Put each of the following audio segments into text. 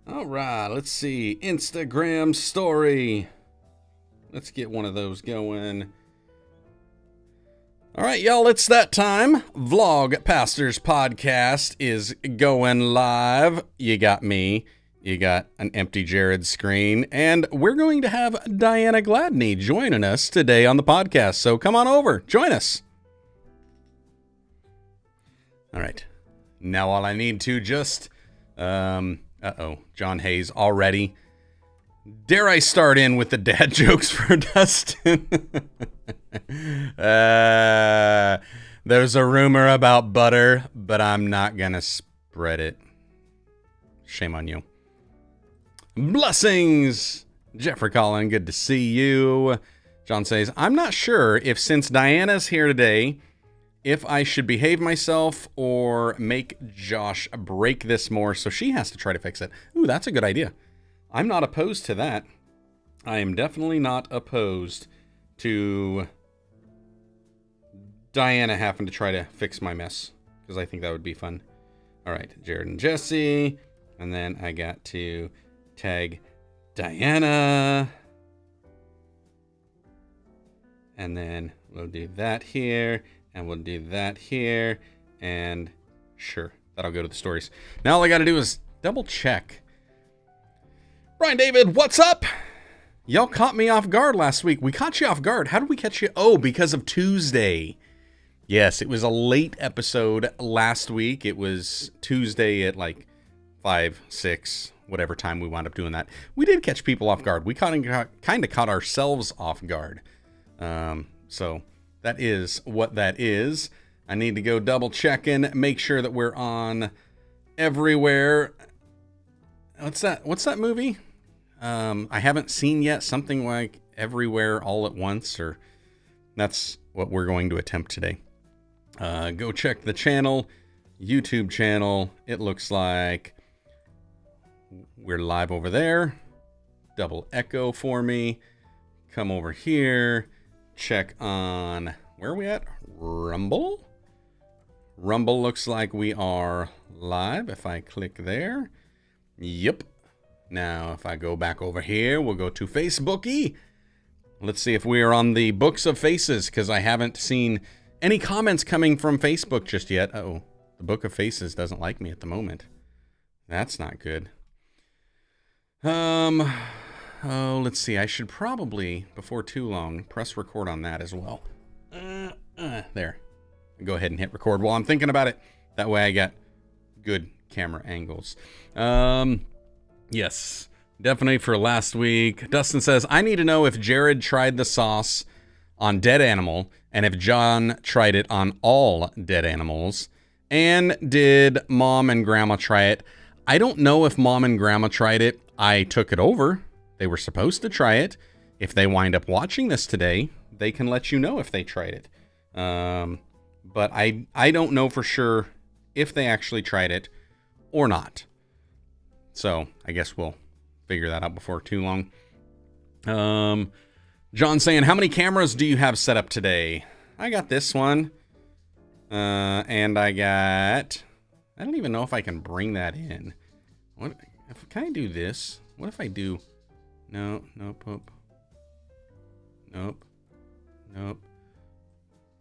All right, let's see. Instagram story. Let's get one of those going. All right, y'all, it's that time. Vlog Pastors Podcast is going live. You got me. You got an empty Jarrod screen. And we're going to have Diana Gladney joining us today on the podcast. So come on over. Join us. All right. Now all I need to just... John Hayes already. Dare I start in with the dad jokes for Dustin? There's a rumor about butter, but I'm not gonna spread it. Shame on you. Blessings! Jeffrey Collin, good to see you. John says, I'm not sure if since Diana's here today, if I should behave myself or make Josh break this more so she has to try to fix it. Ooh, that's a good idea. I'm not opposed to that. I am definitely not opposed to Diana having to try to fix my mess, because I think that would be fun. All right, Jarrod and Jesse. And then I got to tag Diana. And then we'll do that here. And we'll do that here. And sure, that'll go to the stories. Now all I got to do is double check. Brian David, what's up? Y'all caught me off guard last week. We caught you off guard. How did we catch you? Oh, because of Tuesday. Yes, it was a late episode last week. It was Tuesday at like 5, 6, whatever time we wound up doing that. We did catch people off guard. We kind of caught ourselves off guard. So that is what that is. I need to go double check in, make sure that we're on everywhere. What's that movie? I haven't seen yet. Something like Everywhere All at Once, or that's what we're going to attempt today. Go check the channel, YouTube channel. It looks like we're live over there. Double echo for me. Come over here. Check on, where are we at? Rumble? Rumble looks like we are live. If I click there. Yep. Now, if I go back over here, we'll go to Facebooky. Let's see if we are on the Books of Faces, because I haven't seen any comments coming from Facebook just yet. Uh-oh, the Book of Faces doesn't like me at the moment. That's not good. Oh, let's see. I should probably, before too long, press record on that as well. There. Go ahead and hit record while I'm thinking about it. That way I got good camera angles. Yes, definitely for last week. Dustin says, I need to know if Jarrod tried the sauce on dead animal and if John tried it on all dead animals. And did Mom and Grandma try it? I don't know if Mom and Grandma tried it. I took it over. They were supposed to try it. If they wind up watching this today, they can let you know if they tried it. But I don't know for sure if they actually tried it or not. So I guess we'll figure that out before too long. John saying, how many cameras do you have set up today? I got this one. And I don't even know if I can bring that in. Can I do this? What if I do... No, nope.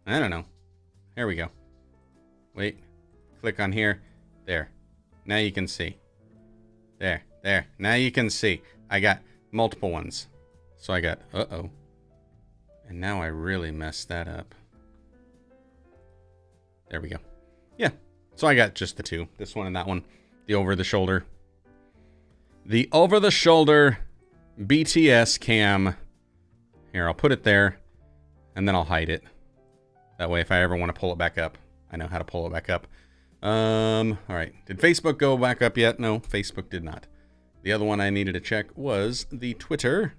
I don't know. Here we go. Wait. Click on here. There. Now you can see. There. Now you can see. I got multiple ones. So I got... Uh-oh. And now I really messed that up. There we go. Yeah. So I got just the two. This one and that one. The over-the-shoulder. The over-the-shoulder BTS cam. Here, I'll put it there. And then I'll hide it. That way, if I ever want to pull it back up, I know how to pull it back up. All right. Did Facebook go back up yet? No, Facebook did not. The other one I needed to check was the Twitter.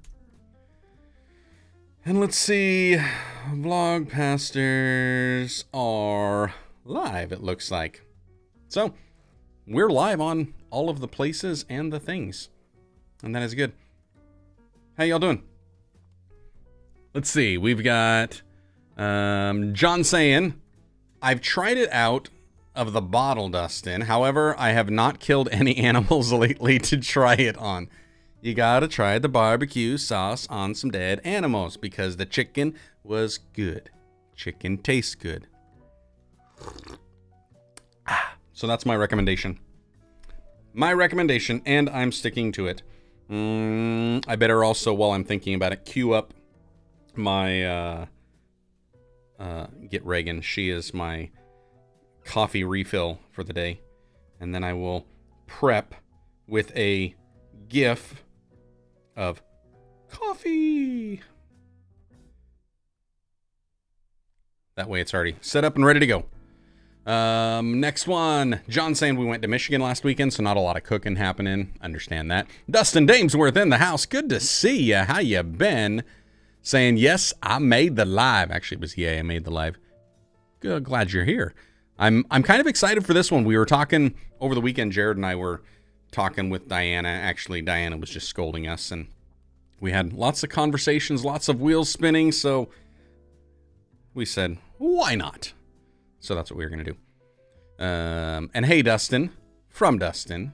And let's see. Vlog Pastors are live, it looks like. So, we're live on all of the places and the things. And that is good. How y'all doing? Let's see. We've got John saying, I've tried it out of the bottle, Dustin. However, I have not killed any animals lately to try it on. You gotta try the barbecue sauce on some dead animals because the chicken was good. Chicken tastes good. So that's my recommendation. My recommendation, and I'm sticking to it. I better also, while I'm thinking about it, queue up my get Reagan. She is my coffee refill for the day. And then I will prep with a gif of coffee. That way it's already set up and ready to go. Next one. John saying we went to Michigan last weekend, so not a lot of cooking happening. Understand that. Dustin Damesworth in the house. Good to see ya. How you been? Saying, yes, I made the live. Actually, it was, yeah, I made the live. Good, glad you're here. I'm kind of excited for this one. We were talking over the weekend. Jarrod and I were talking with Diana. Actually, Diana was just scolding us, and we had lots of conversations, lots of wheels spinning, so we said, why not? So that's what we were going to do. And hey, Dustin, from Dustin.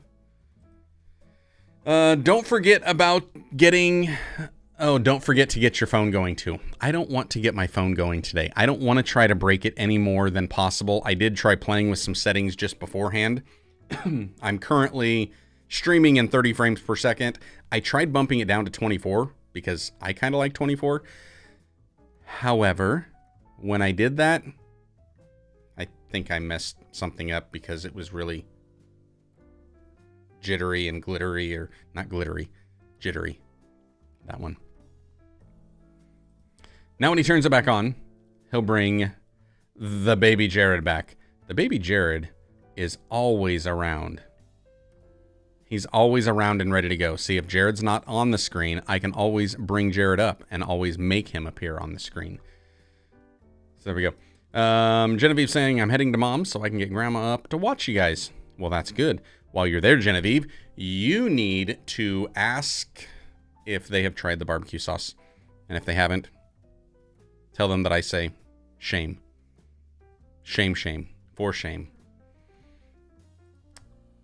Don't forget about getting... Oh, don't forget to get your phone going too. I don't want to get my phone going today. I don't want to try to break it any more than possible. I did try playing with some settings just beforehand. I'm currently streaming in 30 frames per second. I tried bumping it down to 24 because I kind of like 24. However, when I did that, I think I messed something up because it was really jittery and glittery, or not glittery, jittery. That one. Now when he turns it back on, he'll bring the baby Jarrod back. The baby Jarrod is always around. He's always around and ready to go. See, if Jarrod's not on the screen, I can always bring Jarrod up and always make him appear on the screen. So there we go. Genevieve saying, I'm heading to Mom's so I can get Grandma up to watch you guys. Well, that's good. While you're there, Genevieve, you need to ask if they have tried the barbecue sauce. And if they haven't, tell them that I say shame. Shame, shame. For shame.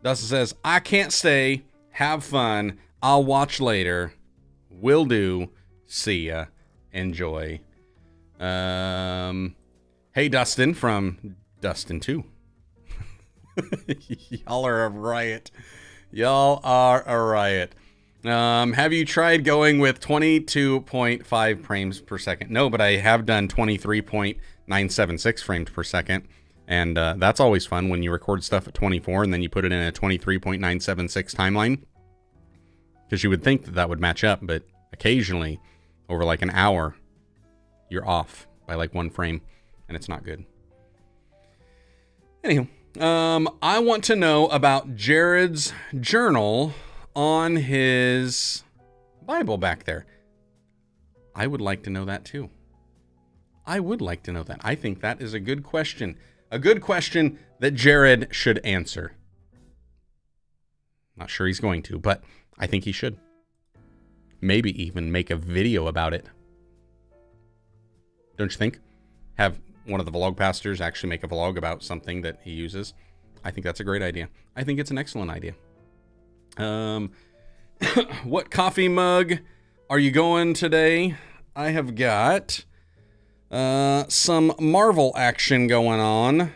Dustin says, I can't stay. Have fun. I'll watch later. Will do. See ya. Enjoy. Hey, Dustin from Dustin 2. Y'all are a riot. Y'all are a riot. Have you tried going with 22.5 frames per second? No, but I have done 23.976 frames per second. And that's always fun when you record stuff at 24 and then you put it in a 23.976 timeline. Because you would think that that would match up, but occasionally, over like an hour, you're off by like 1 frame, and it's not good. Anywho, I want to know about Jarrod's journal on his Bible back there. I would like to know that too. I would like to know that. I think that is a good question. A good question that Jarrod should answer. Not sure he's going to, but I think he should. Maybe even make a video about it. Don't you think? Have one of the vlog pastors actually make a vlog about something that he uses. I think that's a great idea. I think it's an excellent idea. What coffee mug are you going today? I have got some Marvel action going on.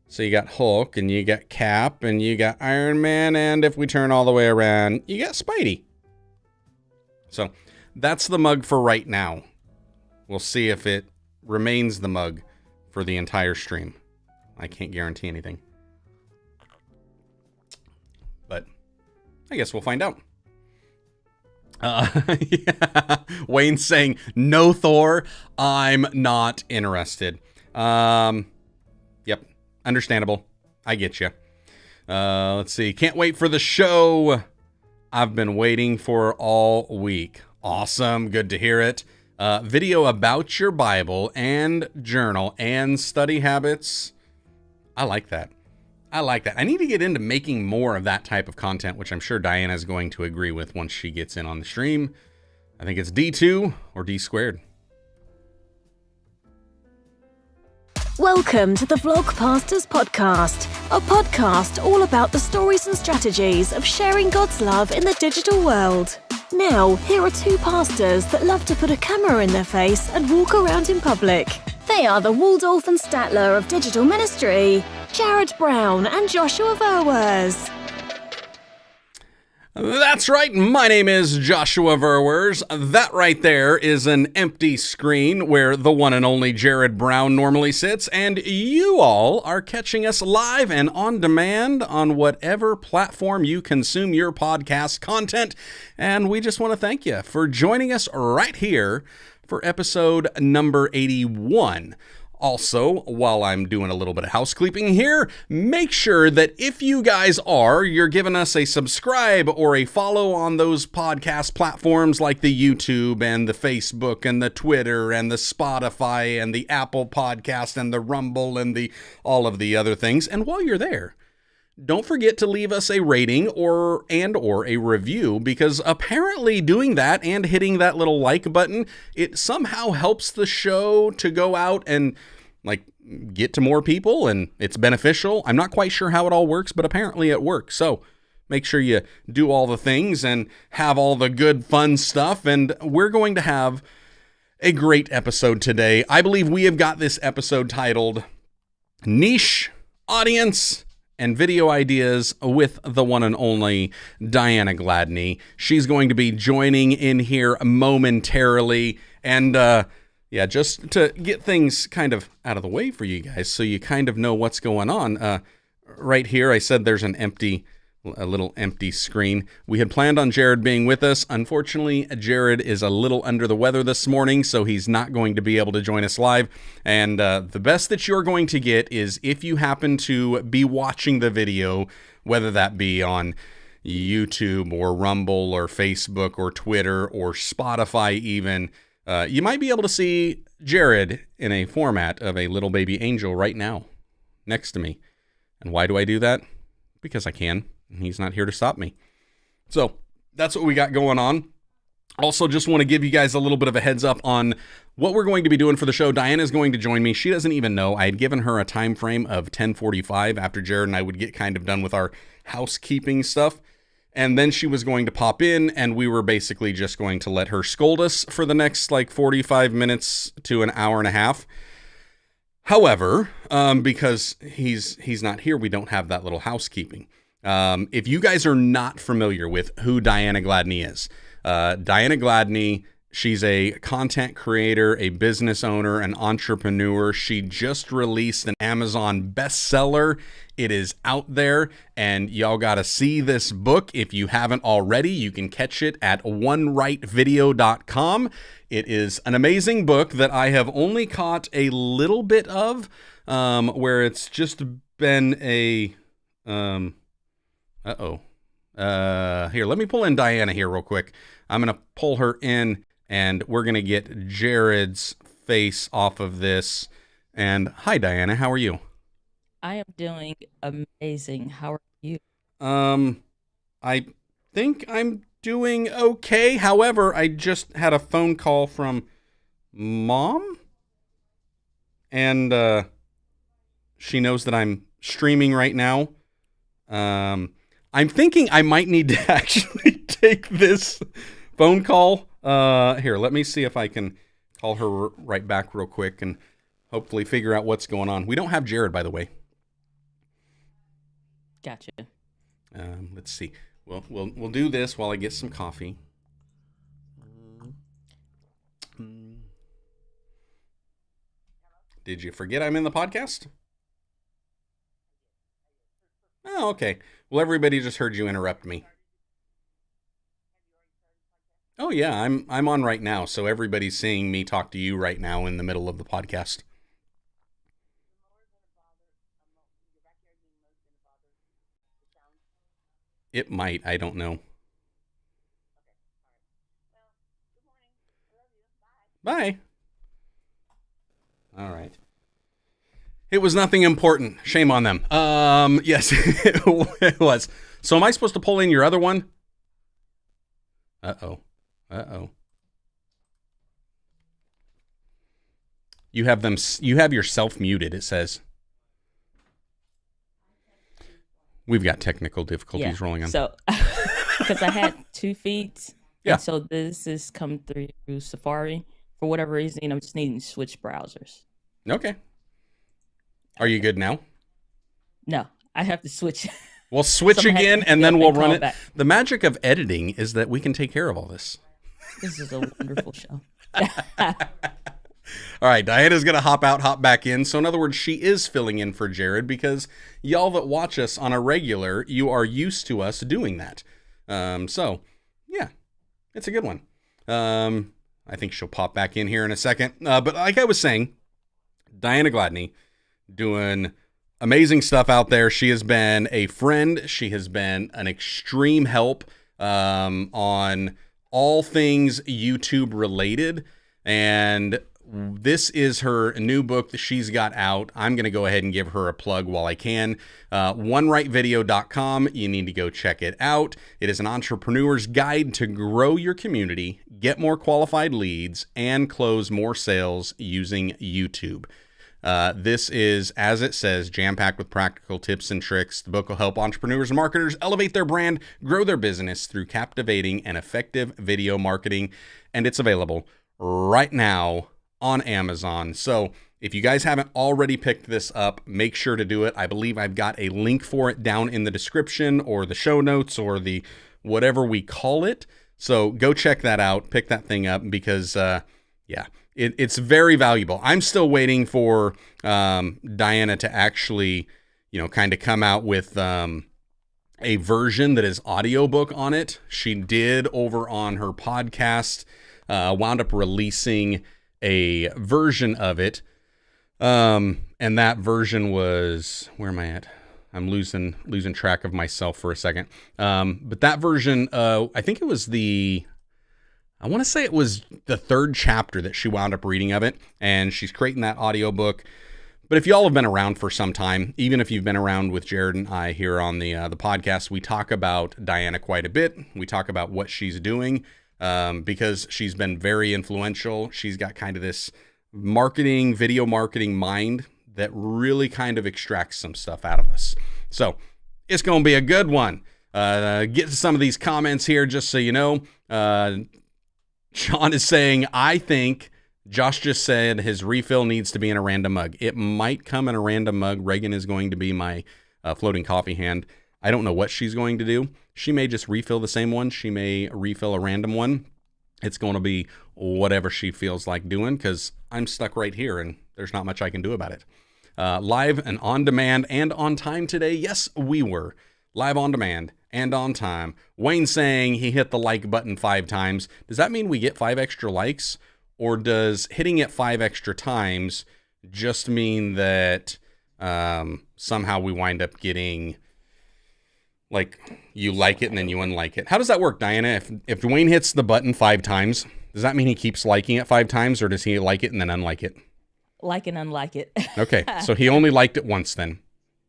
So you got Hulk, and you got Cap, and you got Iron Man, and if we turn all the way around, you got Spidey. So that's the mug for right now. We'll see if it remains the mug for the entire stream. I can't guarantee anything. But I guess we'll find out. Yeah. Wayne's saying, no Thor, I'm not interested. Yep, understandable. I get you. Let's see. Can't wait for the show. I've been waiting for all week. Awesome. Good to hear it. Video about your Bible and journal and study habits. I like that. I like that. I need to get into making more of that type of content, which I'm sure Diana's going to agree with once she gets in on the stream. I think it's D2 or D squared. Welcome to the Vlog Pastors Podcast, a podcast all about the stories and strategies of sharing God's love in the digital world. Now, here are two pastors that love to put a camera in their face and walk around in public. They are the Waldorf and Statler of digital ministry, Jarrod Brown and Joshua Verwers. That's right, my name is Joshua Verwers. That right there is an empty screen where the one and only Jarrod Brown normally sits, and you all are catching us live and on demand on whatever platform you consume your podcast content, and we just want to thank you for joining us right here for episode number 81. Also, while I'm doing a little bit of housekeeping here, make sure that if you guys you're giving us a subscribe or a follow on those podcast platforms like the YouTube and the Facebook and the Twitter and the Spotify and the Apple Podcast and the Rumble and all of the other things. And while you're there, don't forget to leave us a rating or a review, because apparently doing that and hitting that little like button, it somehow helps the show to go out and get to more people, and it's beneficial. I'm not quite sure how it all works, but apparently it works. So make sure you do all the things and have all the good fun stuff, and we're going to have a great episode today. I believe we have got this episode titled Niche Audience and Video Ideas with the one and only Diana Gladney. She's going to be joining in here momentarily. And just to get things kind of out of the way for you guys so you kind of know what's going on. Right here, I said there's a little empty screen. We had planned on Jarrod being with us. Unfortunately, Jarrod is a little under the weather this morning, so he's not going to be able to join us live. And the best that you're going to get is if you happen to be watching the video, whether that be on YouTube or Rumble or Facebook or Twitter or Spotify even, you might be able to see Jarrod in a format of a little baby angel right now next to me. And why do I do that? Because I can. He's not here to stop me. So that's what we got going on. Also, just want to give you guys a little bit of a heads up on what we're going to be doing for the show. Diana's going to join me. She doesn't even know. I had given her a time frame of 10:45 after Jarrod and I would get kind of done with our housekeeping stuff. And then she was going to pop in, and we were basically just going to let her scold us for the next 45 minutes to an hour and a half. However, because he's not here, we don't have that little housekeeping. If you guys are not familiar with who Diana Gladney is, Diana Gladney, she's a content creator, a business owner, an entrepreneur. She just released an Amazon bestseller. It is out there, and y'all got to see this book. If you haven't already, you can catch it at onerightvideo.com. It is an amazing book that I have only caught a little bit of, where it's just been a... Here, let me pull in Diana here real quick. I'm going to pull her in, and we're going to get Jarrod's face off of this. And hi, Diana. How are you? I am doing amazing. How are you? I think I'm doing okay. However, I just had a phone call from Mom, and she knows that I'm streaming right now. I'm thinking I might need to actually take this phone call. Here, let me see if I can call her right back real quick and hopefully figure out what's going on. We don't have Jarrod, by the way. Gotcha. Let's see. Well, we'll do this while I get some coffee. Did you forget I'm in the podcast? Oh, okay. Well, everybody just heard you interrupt me. Oh yeah, I'm on right now, so everybody's seeing me talk to you right now in the middle of the podcast. It might, I don't know. Bye. All right. It was nothing important. Shame on them. Yes, it was. So am I supposed to pull in your other one? Uh-oh. You have yourself muted, it says. We've got technical difficulties rolling on. So, because I had 2 feeds. Yeah. And so this has come through Safari. For whatever reason, I'm just needing to switch browsers. Okay. Are you good now? No, I have to switch. We'll switch again, and then we'll run it. Back. The magic of editing is that we can take care of all this. This is a wonderful show. All right, Diana's going to hop out, hop back in. So in other words, she is filling in for Jarrod because y'all that watch us on a regular, you are used to us doing that. So, yeah, it's a good one. I think she'll pop back in here in a second. But like I was saying, Diana Gladney doing amazing stuff out there. She has been a friend. She has been an extreme help on all things YouTube related. And this is her new book that she's got out. I'm going to go ahead and give her a plug while I can. OneRightVideo.com. You need to go check it out. It is an entrepreneur's guide to grow your community, get more qualified leads, and close more sales using YouTube. This is, as it says, jam-packed with practical tips and tricks. The book will help entrepreneurs and marketers elevate their brand, grow their business through captivating and effective video marketing. And it's available right now on Amazon. So if you guys haven't already picked this up, make sure to do it. I believe I've got a link for it down in the description or the show notes or the whatever we call it. So go check that out. Pick that thing up because, it's very valuable. I'm still waiting for Diana to actually, kind of come out with a version that is audiobook on it. She did over on her podcast, wound up releasing a version of it. And that version was, where am I at? I'm losing track of myself for a second. But that version, I think it was I want to say it was the 3rd chapter that she wound up reading of it, and she's creating that audiobook. But if y'all have been around for some time, even if you've been around with Jarrod and I here on the podcast, we talk about Diana quite a bit. We talk about what she's doing because she's been very influential. She's got kind of this video marketing mind that really kind of extracts some stuff out of us. So it's going to be a good one. Get to some of these comments here just so you know. Sean is saying, I think Josh just said his refill needs to be in a random mug. It might come in a random mug. Reagan is going to be my floating coffee hand. I don't know what she's going to do. She may just refill the same one. She may refill a random one. It's going to be whatever she feels like doing because I'm stuck right here and there's not much I can do about it. Live and on demand and on time today. Yes, we were live on demand and on time. Wayne saying he hit the like button 5 times. Does that mean we get 5 extra likes? Or does hitting it 5 extra times just mean that somehow we wind up getting, like, you like it and then you unlike it? How does that work, Diana? If Wayne hits the button 5 times, does that mean he keeps liking it 5 times, or does he like it and then unlike it? Like and unlike it. Okay, so he only liked it once then,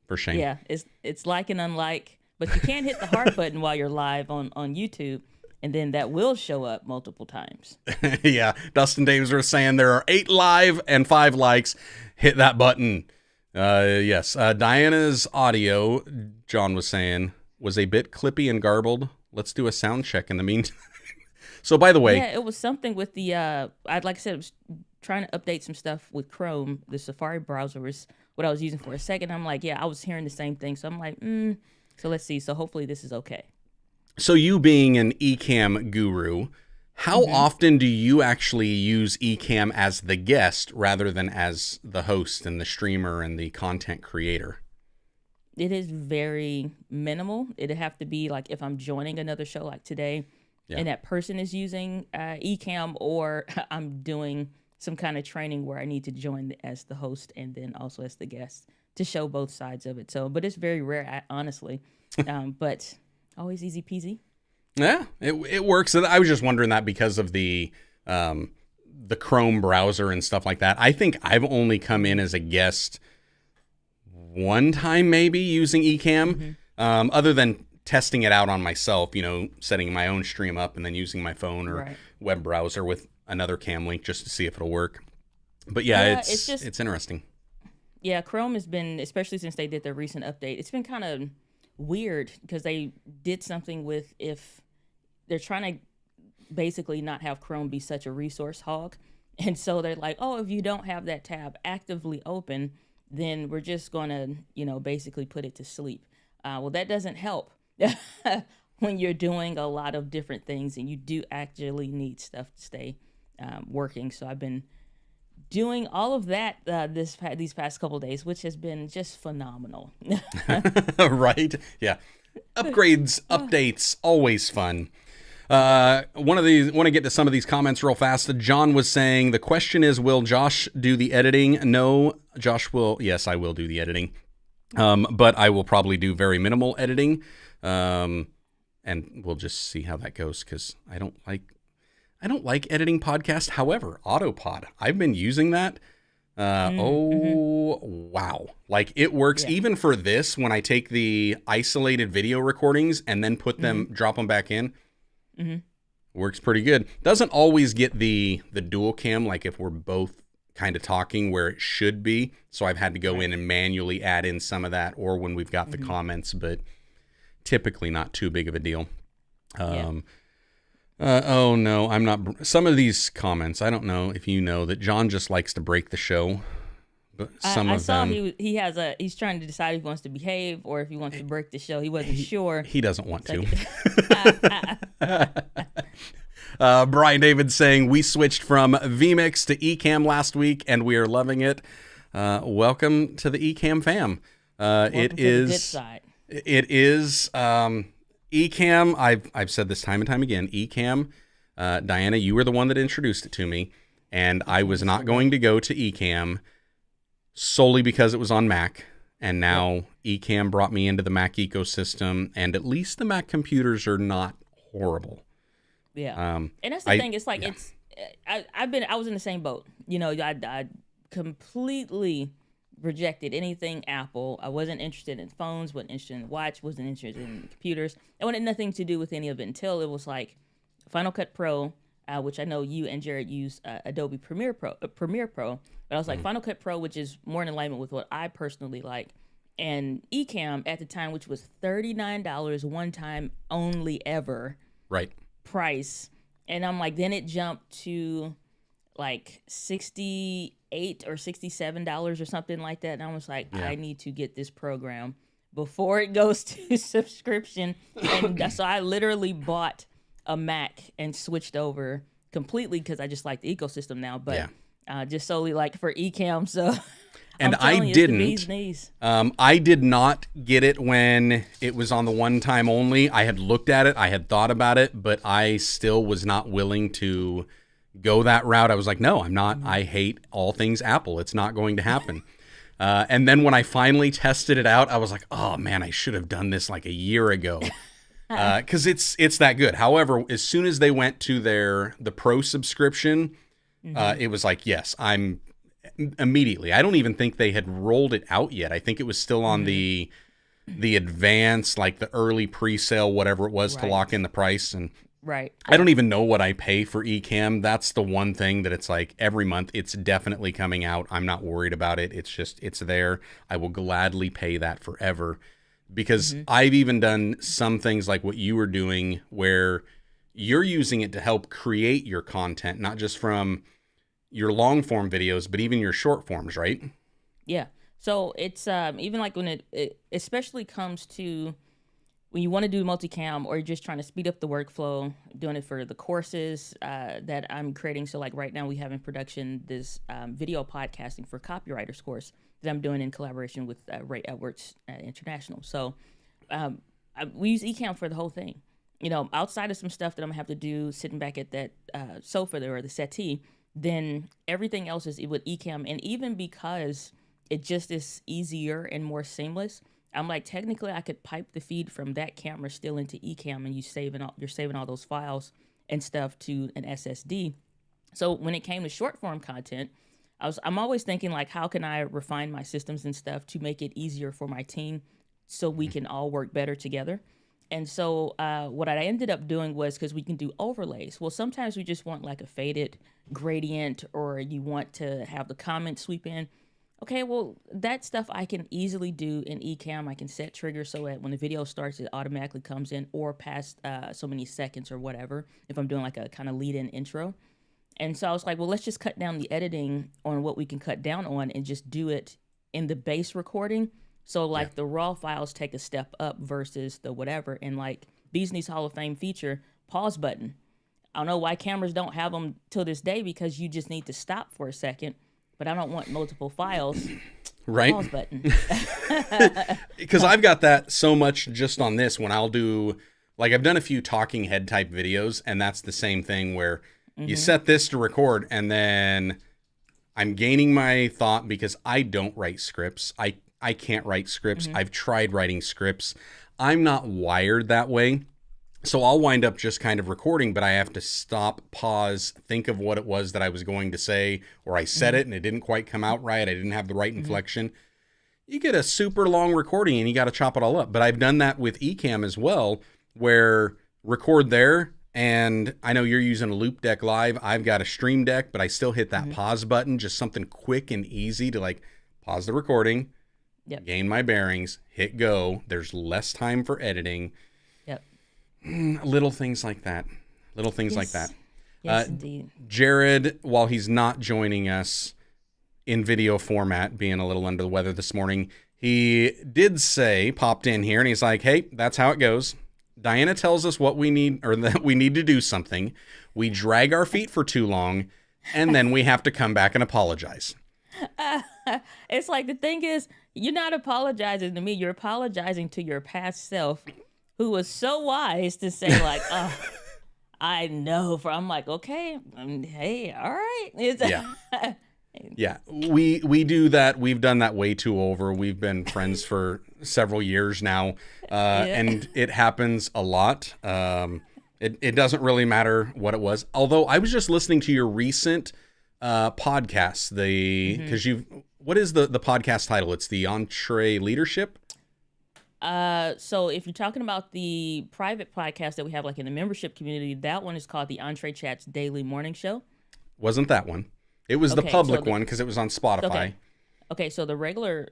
for shame. Yeah, it's like and unlike. But you can't hit the heart button while you're live on YouTube, and then that will show up multiple times. Yeah, Dustin Davis was saying there are 8 live and 5 likes. Hit that button. Yes, Diana's audio, John was saying, was a bit clippy and garbled. Let's do a sound check in the meantime. So, by the way... Yeah, it was something with the... like I said, I was trying to update some stuff with Chrome. The Safari browser was what I was using for a second. I'm like, yeah, I was hearing the same thing. So I'm like, So let's see. So hopefully this is okay. So you being an Ecamm guru, how often do you actually use Ecamm as the guest rather than as the host and the streamer and the content creator? It is very minimal. It'd have to be like if I'm joining another show like today and that person is using Ecamm, or I'm doing some kind of training where I need to join as the host and then also as the guest to show both sides of it. So, but it's very rare, honestly. But always easy peasy. Yeah, it works. I was just wondering that because of the Chrome browser and stuff like that. I think I've only come in as a guest one time, maybe using Ecamm, other than testing it out on myself. Setting my own stream up and then using my phone or web browser with another cam link just to see if it'll work. But yeah, it's interesting. Yeah, Chrome has been, especially since they did their recent update, it's been kind of weird because they did something with, if they're trying to basically not have Chrome be such a resource hog. And so they're like, oh, if you don't have that tab actively open, then we're just going to, basically put it to sleep. Well, that doesn't help when you're doing a lot of different things and you do actually need stuff to stay working. So I've been doing all of that these past couple of days, which has been just phenomenal. Right? Yeah. Upgrades, updates, always fun. Want to get to some of these comments real fast. John was saying, the question is, will Josh do the editing? No, Josh will. Yes, I will do the editing. But I will probably do very minimal editing. And we'll just see how that goes, because I don't like editing podcasts. However, Autopod, I've been using that. Wow. Like, it works even for this when I take the isolated video recordings and then put them, drop them back in. Works pretty good. Doesn't always get the dual cam, like if we're both kind of talking where it should be. So I've had to go in and manually add in some of that, or when we've got the comments, but typically not too big of a deal. Oh no, I'm not. Some of these comments, I don't know if you know that John just likes to break the show. But I saw he's trying to decide if he wants to behave or if he wants to break the show. He wasn't sure. He doesn't want to. Brian David saying, we switched from vMix to Ecamm last week and we are loving it. Welcome to the Ecamm fam. It is the good side. It is Ecamm. I've said this time and time again. Ecamm, Diana, you were the one that introduced it to me, and I was not going to go to Ecamm solely because it was on Mac. And now Ecamm brought me into the Mac ecosystem, and at least the Mac computers are not horrible. Yeah, and that's the thing. It's like I was in the same boat. I completely rejected anything Apple. I wasn't interested in phones, wasn't interested in watch, wasn't interested in computers. I wanted nothing to do with any of it until it was like Final Cut Pro, which I know you and Jarrod use Adobe Premiere Pro. But I was like Final Cut Pro, which is more in alignment with what I personally like, and Ecamm at the time, which was $39 one time only ever. Right. Price. And I'm like, then it jumped to like $68 or $67 or something like that. And I was like, I need to get this program before it goes to subscription. And so I literally bought a Mac and switched over completely because I just like the ecosystem now, but just solely like for Ecamm. So and I did not get it when it was on the one time only. I had looked at it, I had thought about it, but I still was not willing to go that route. I was like, no, I'm not. I hate all things Apple. It's not going to happen. And then when I finally tested it out, I was like, oh man, I should have done this like a year ago. Because it's that good. However, as soon as they went to the Pro subscription, it was like, yes, I'm immediately. I don't even think they had rolled it out yet. I think it was still on the advanced, like the early pre-sale, whatever it was, to lock in the price. And I don't even know what I pay for Ecamm. That's the one thing that it's like every month it's definitely coming out. I'm not worried about it. It's there. I will gladly pay that forever. Because I've even done some things like what you were doing where you're using it to help create your content, not just from your long form videos, but even your short forms, right? Yeah. So it's even like when it especially comes to when you want to do multicam or you're just trying to speed up the workflow, doing it for the courses that I'm creating. So like right now we have in production this video podcasting for copywriters course that I'm doing in collaboration with Ray Edwards International. So we use Ecamm for the whole thing. Outside of some stuff that I'm gonna have to do sitting back at that sofa there or the settee, then everything else is with Ecamm. And even because it just is easier and more seamless, I'm like, technically I could pipe the feed from that camera still into Ecamm and you're saving all those files and stuff to an SSD. So when it came to short form content, I'm always thinking like, how can I refine my systems and stuff to make it easier for my team so we can all work better together? And so what I ended up doing was, because we can do overlays. Well, sometimes we just want like a faded gradient, or you want to have the comment sweep in. Okay, well, that stuff I can easily do in Ecamm. I can set triggers so that when the video starts, it automatically comes in, or past so many seconds or whatever, if I'm doing like a kind of lead-in intro. And so I was like, well, let's just cut down the editing on what we can cut down on and just do it in the base recording. So like the raw files take a step up versus the whatever. And like Beasley's Hall of Fame feature, pause button. I don't know why cameras don't have them till this day, because you just need to stop for a second. But I don't want multiple files. Right. Pause button. Because I've got that so much just on this when I'll do, like I've done a few talking head type videos, and that's the same thing where you set this to record and then I'm gaining my thought, because I don't write scripts. I can't write scripts. I've tried writing scripts. I'm not wired that way. So I'll wind up just kind of recording, but I have to stop, pause, think of what it was that I was going to say, or I said it and it didn't quite come out right. I didn't have the right inflection. You get a super long recording and you got to chop it all up. But I've done that with Ecamm as well, where record there, and I know you're using a Loop Deck Live. I've got a Stream Deck, but I still hit that pause button, just something quick and easy to like pause the recording, gain my bearings, hit go. There's less time for editing. Little things like that. Little things like that. Yes, indeed. Jarrod, while he's not joining us in video format, being a little under the weather this morning, he did say, popped in here, and he's like, hey, that's how it goes. Diana tells us what we need, or that we need to do something. We drag our feet for too long, and then we have to come back and apologize. It's like, the thing is, you're not apologizing to me. You're apologizing to your past self, who was so wise to say like, oh, I know. I'm like, okay, hey, all right. Yeah, we do that. We've done that way too over. We've been friends for several years now, and it happens a lot. It doesn't really matter what it was. Although I was just listening to your recent podcast, because what is the podcast title? It's the Entree Leadership. So if you're talking about the private podcast that we have like in the membership community, that one is called the Entree Chats Daily Morning Show. Wasn't that one? It was the public one, because it was on Spotify. Okay, so the regular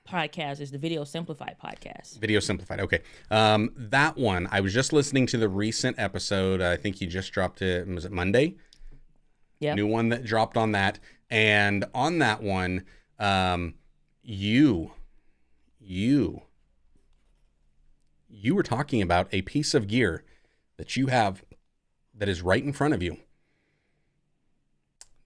podcast is the Video Simplified podcast. Video Simplified, okay. That one, I was just listening to the recent episode. I think you just dropped it, was it Monday? Yeah. New one that dropped on that. And on that one, you were talking about a piece of gear that you have that is right in front of you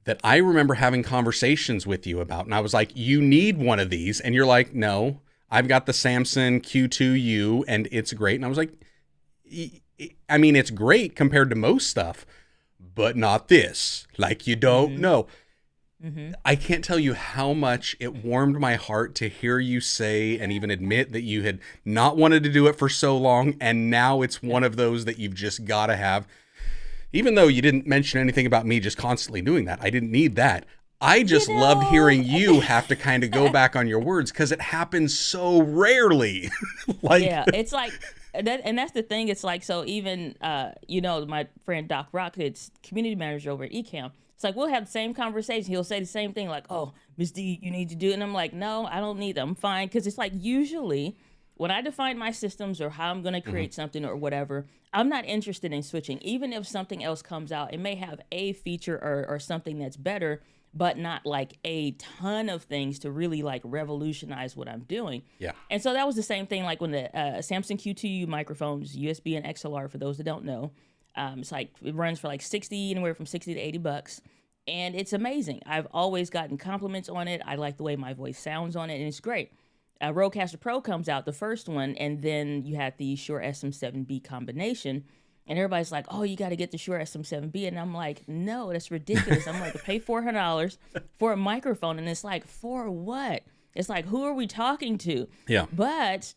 that I remember having conversations with you about. And I was like, you need one of these. And you're like, no, I've got the Samson Q2U and it's great. And I was like, I mean, it's great compared to most stuff, but not this. Like, you don't know. I can't tell you how much it warmed my heart to hear you say and even admit that you had not wanted to do it for so long, and now it's one of those that you've just got to have. Even though you didn't mention anything about me just constantly doing that, I didn't need that. I just loved hearing you have to kind of go back on your words, because it happens so rarely. It's like that, and that's the thing. It's like, so even my friend Doc Rock, it's community manager over at Ecamm. It's like, we'll have the same conversation. He'll say the same thing, like, oh, Ms. D, you need to do it. And I'm like, no, I don't need them. I'm fine. Because it's like, usually when I define my systems or how I'm going to create something or whatever, I'm not interested in switching. Even if something else comes out, it may have a feature or something that's better, but not like a ton of things to really like revolutionize what I'm doing. Yeah. And so that was the same thing like when the Samson Q2U microphones, USB and XLR, for those that don't know. It's like, it runs for like anywhere from 60 to 80 bucks. And it's amazing. I've always gotten compliments on it. I like the way my voice sounds on it, and it's great. Rodecaster Pro comes out, the first one, and then you had the Shure SM7B combination. And everybody's like, oh, you got to get the Shure SM7B. And I'm like, no, that's ridiculous. I'm like, to pay $400 for a microphone. And it's like, for what? It's like, who are we talking to? Yeah. But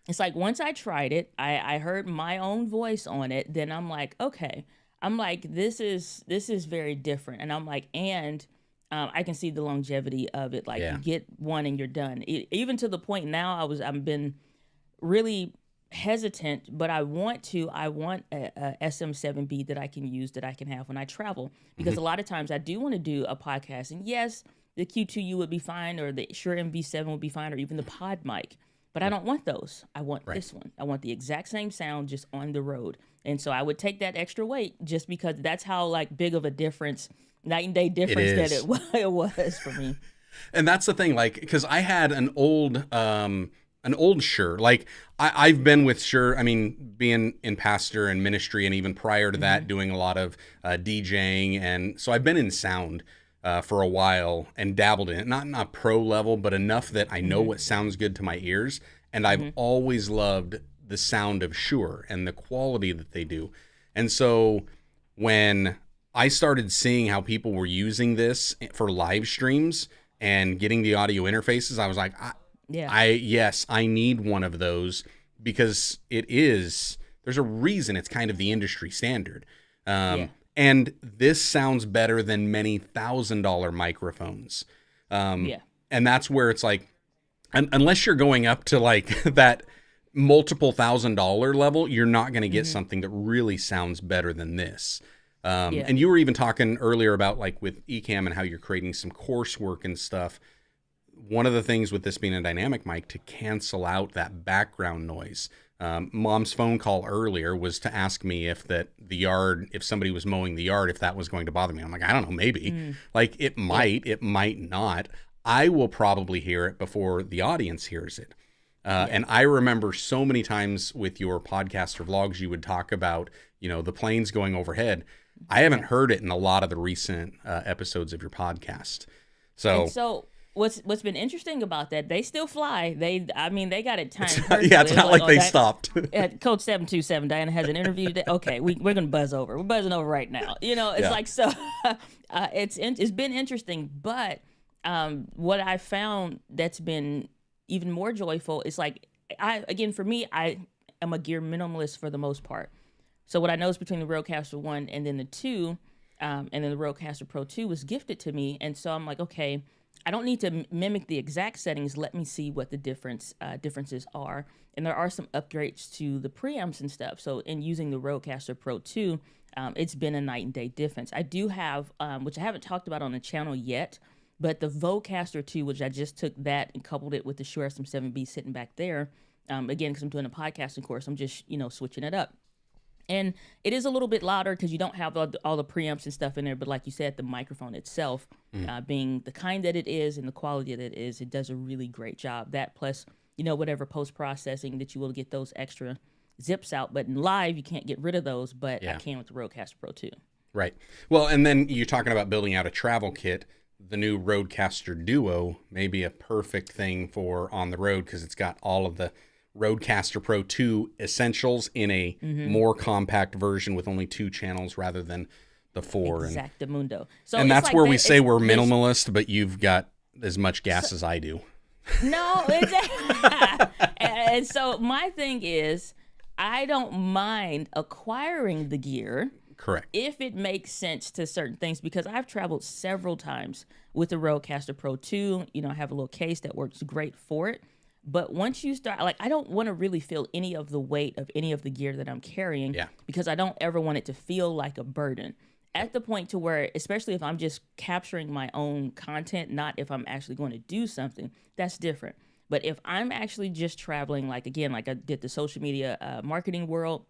it's like, once I tried it, I heard my own voice on it. Then I'm like, okay. I'm like, this is very different. And I'm like, I can see the longevity of it. Like, you get one and you're done. Even to the point now, I've been really hesitant, but I want a SM7B that I can use, that I can have when I travel, because a lot of times I do want to do a podcast, and yes, the Q2U would be fine, or the Shure MV7 would be fine, or even the pod mic, but I don't want those. I want this one. I want the exact same sound, just on the road. And so I would take that extra weight, just because that's how like big of a difference, night and day difference that it was for me. And that's the thing, like, because I had an old Shure. Like, I've been with Shure, I mean, being in pastor and ministry, and even prior to that, doing a lot of DJing. And so I've been in sound for a while and dabbled in it. Not pro level, but enough that I know what sounds good to my ears. And I've always loved the sound of Shure and the quality that they do. And so when I started seeing how people were using this for live streams and getting the audio interfaces, I was like, I need one of those, because there's a reason it's kind of the industry standard. And this sounds better than many $1,000 microphones. And that's where it's like, unless you're going up to like that multiple $1,000 level, you're not going to get something that really sounds better than this. And you were even talking earlier about like with Ecamm and how you're creating some coursework and stuff. One of the things with this being a dynamic mic, to cancel out that background noise. Mom's phone call earlier was to ask me if somebody was mowing the yard, if that was going to bother me. I'm like, I don't know, maybe. Like, it might not. I will probably hear it before the audience hears it. And I remember so many times with your podcast or vlogs, you would talk about, the planes going overhead. I haven't heard it in a lot of the recent episodes of your podcast. So what's been interesting about that, they still fly. They got it timed perfectly. Yeah, it's not like they stopped. Code 727, Diana has an interview today. Okay, we're going to buzz over. We're buzzing over right now. It's like, so it's been interesting. But what I found that's been even more joyful is like, for me, I am a gear minimalist for the most part. So what I know is between the Rodecaster 1 and then the 2, and then the Rodecaster Pro 2 was gifted to me. And so I'm like, okay, I don't need to mimic the exact settings. Let me see what the differences are. And there are some upgrades to the preamps and stuff. So in using the Rodecaster Pro 2, it's been a night and day difference. I do have, which I haven't talked about on the channel yet, but the Vocaster 2, which I just took that and coupled it with the Shure SM7B sitting back there. Again, because I'm doing a podcasting course, I'm just, switching it up. And it is a little bit louder because you don't have all the preamps and stuff in there. But like you said, the microphone itself, being the kind that it is and the quality that it is, it does a really great job. That plus, whatever post-processing that you will get those extra zips out. But in live, you can't get rid of those, but I can with the Rodecaster Pro 2. Right. Well, and then you're talking about building out a travel kit. The new Rodecaster Duo may be a perfect thing for on the road, because it's got all of the Rodecaster Pro 2 essentials in a more compact version with only 2 channels rather than the 4. Exactamundo. So and that's like where we say we're minimalist, but you've got as much gas as I do. No, and so my thing is, I don't mind acquiring the gear. Correct. If it makes sense to certain things, because I've traveled several times with the Rodecaster Pro 2. I have a little case that works great for it. But once you start, like, I don't want to really feel any of the weight of any of the gear that I'm carrying, because I don't ever want it to feel like a burden. At the point to where, especially if I'm just capturing my own content, not if I'm actually going to do something, that's different. But if I'm actually just traveling, like, again, like I did the social media marketing world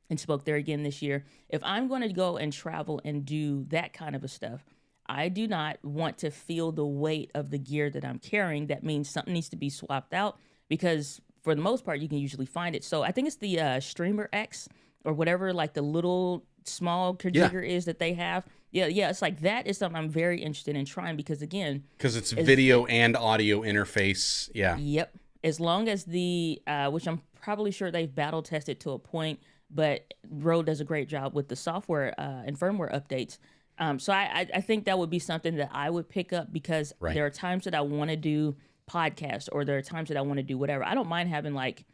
and spoke there again this year, if I'm going to go and travel and do that kind of a stuff, I do not want to feel the weight of the gear that I'm carrying. That means something needs to be swapped out, because for the most part, you can usually find it. So I think it's the Streamer X or whatever, like the little small jigger is that they have. Yeah, it's like that is something I'm very interested in trying, because again, because it's video and audio interface. Yeah. Yep. As long as the, which I'm probably sure they've battle tested to a point, but Rode does a great job with the software and firmware updates. So I think that would be something that I would pick up, because there are times that I want to do podcasts, or there are times that I want to do whatever. I don't mind having like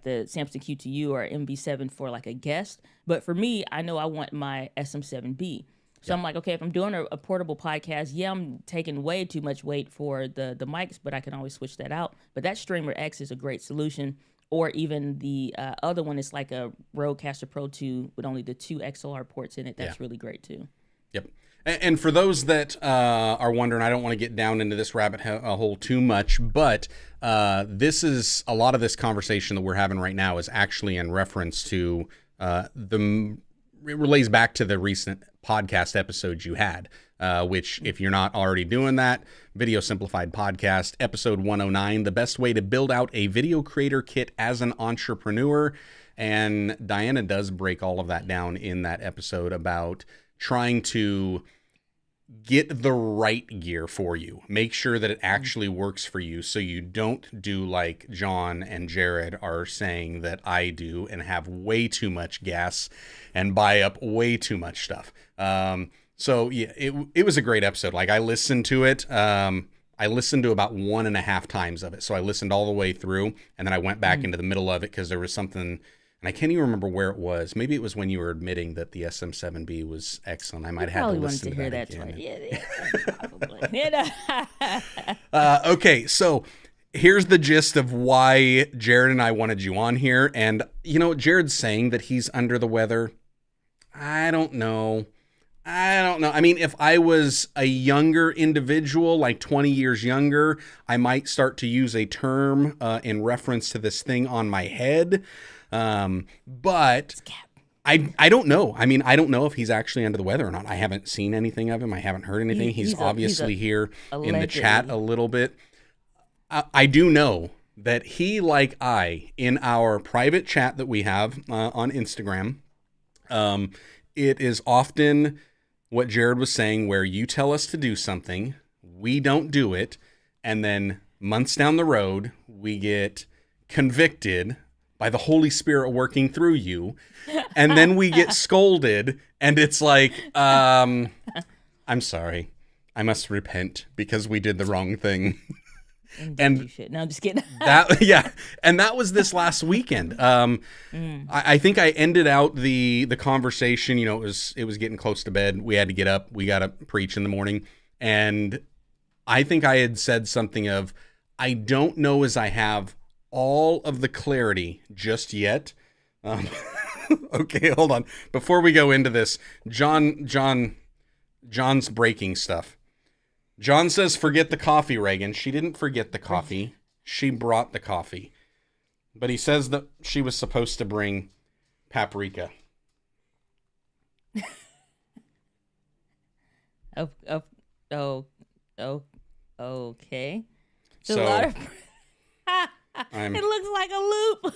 the Samson Q2U or MV7 for like a guest, but for me, I know I want my SM7B. So I'm like, okay, if I'm doing a portable podcast, I'm taking way too much weight for the mics, but I can always switch that out. But that Streamer X is a great solution. or even the other one is like a Rodecaster Pro 2 with only the 2 XLR ports in it. That's really great too. Yep. And for those that are wondering, I don't want to get down into this rabbit hole too much, but this is a lot of this conversation that we're having right now is actually in reference to it relays back to the recent podcast episodes you had, which if you're not already doing that, Video Simplified Podcast, episode 109, the best way to build out a video creator kit as an entrepreneur. And Diana does break all of that down in that episode about trying to get the right gear for you. Make sure that it actually works for you so you don't do like John and Jarrod are saying that I do and have way too much gas and buy up way too much stuff. So yeah, it was a great episode. Like I listened to it. I listened to about 1.5 times of it. So I listened all the way through and then I went back into the middle of it because there was something. And I can't even remember where it was. Maybe it was when you were admitting that the SM7B was excellent. I might have had to listen to that again. Yeah, okay, so here's the gist of why Jarrod and I wanted you on here. And, you know, Jarrod's saying that he's under the weather. I don't know. I mean, if I was a younger individual, like 20 years younger, I might start to use a term in reference to this thing on my head. But I don't know. I mean, I don't know if he's actually under the weather or not. I haven't seen anything of him. I haven't heard anything. He's obviously here in the chat a little bit. I do know that he, like I, in our private chat that we have on Instagram, it is often what Jarrod was saying, where you tell us to do something, we don't do it, and then months down the road, we get convicted by the Holy Spirit working through you. And then we get scolded and it's like, I'm sorry. I must repent because we did the wrong thing. And you should. No, I'm just kidding. And that was this last weekend. I think I ended out the conversation, you know, it was getting close to bed. We had to get up. We got to preach in the morning. And I think I had said something of, I don't know as I have all of the clarity just yet. Okay, hold on. Before we go into this, John's breaking stuff. John says, forget the coffee, Reagan. She didn't forget the coffee. She brought the coffee. But he says that she was supposed to bring paprika. Okay. So, a lot of... It looks like a loop.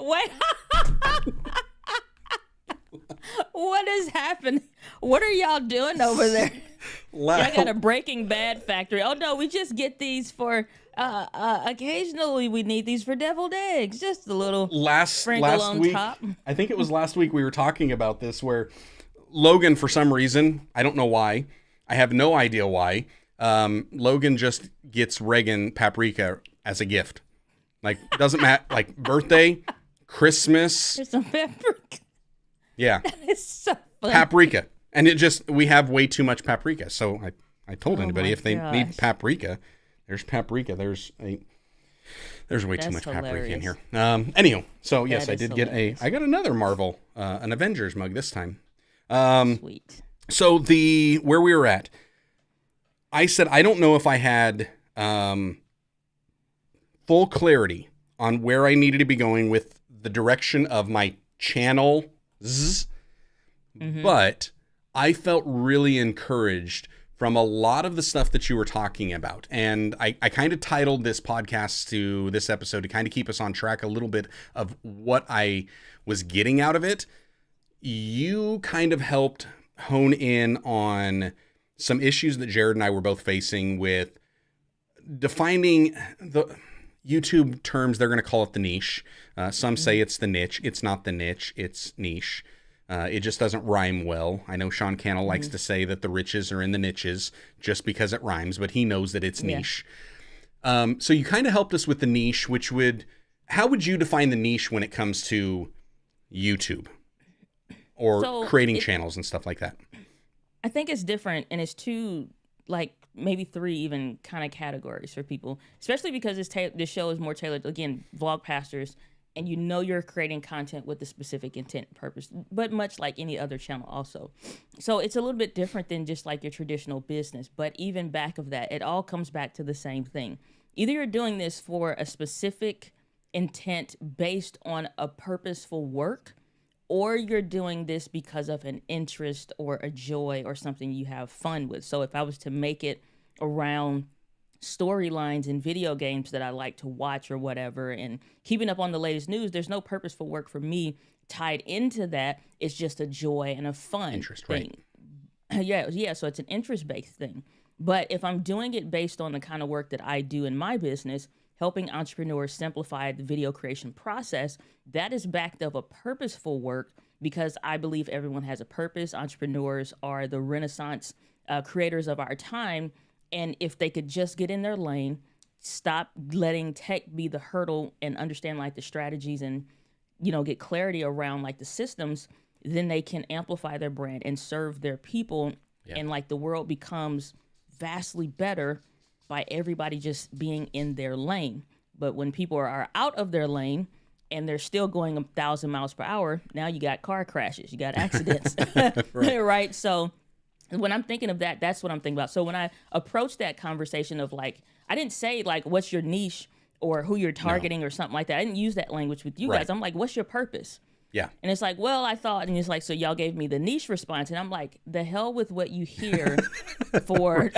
Wait. What is happening? What are y'all doing over there? Y'all got a Breaking Bad factory. Oh no, we just get these for occasionally we need these for deviled eggs. Just a little sprinkle on week, top. I think it was last week we were talking about this where Logan, for some reason, I don't know why. I have no idea why. Logan just gets Reagan paprika as a gift. Like, doesn't matter, like birthday, Christmas. There's some paprika. Yeah. That is so funny. Paprika. And we have way too much paprika. So I told anybody if they need paprika, there's paprika. There's way too much paprika in here. Anyhow, so yes, I did I got another Marvel, an Avengers mug this time. Sweet. So where we were at, I said, I don't know if I had full clarity on where I needed to be going with the direction of my channel, but I felt really encouraged from a lot of the stuff that you were talking about. And I kind of titled this podcast to this episode to kind of keep us on track a little bit of what I was getting out of it. You kind of helped hone in on some issues that Jarrod and I were both facing with defining the YouTube terms. They're going to call it the niche. Some say it's the niche. It's not the niche. It's niche. It just doesn't rhyme well. I know Sean Cannell likes to say that the riches are in the niches just because it rhymes, but he knows that it's niche. So you kind of helped us with the niche, how would you define the niche when it comes to YouTube or creating channels and stuff like that? I think it's different, and it's two like maybe 3 even kind of categories for people, especially because this show is more tailored, again, vlog pastors, and you're creating content with a specific intent and purpose, but much like any other channel also. So it's a little bit different than just like your traditional business, but even back of that, it all comes back to the same thing. Either you're doing this for a specific intent based on a purposeful work, or you're doing this because of an interest or a joy or something you have fun with. So if I was to make it around storylines in video games that I like to watch or whatever, and keeping up on the latest news, there's no purposeful work for me tied into that. It's just a joy and a fun interest, thing. Right? Yeah. So it's an interest-based thing. But if I'm doing it based on the kind of work that I do in my business, helping entrepreneurs simplify the video creation process, that is backed up a purposeful work, because I believe everyone has a purpose. Entrepreneurs are the Renaissance creators of our time. And if they could just get in their lane, stop letting tech be the hurdle, and understand like the strategies and, get clarity around like the systems, then they can amplify their brand and serve their people. Yeah. And like the world becomes vastly better by everybody just being in their lane. But when people are out of their lane and they're still going 1,000 miles per hour, now you got car crashes, you got accidents, right? So when I'm thinking of that, that's what I'm thinking about. So when I approach that conversation of like, I didn't say like, what's your niche or who you're targeting or something like that. I didn't use that language with you guys. I'm like, what's your purpose? Yeah. And it's like, well, I thought, and it's like, so y'all gave me the niche response. And I'm like, the hell with what you hear for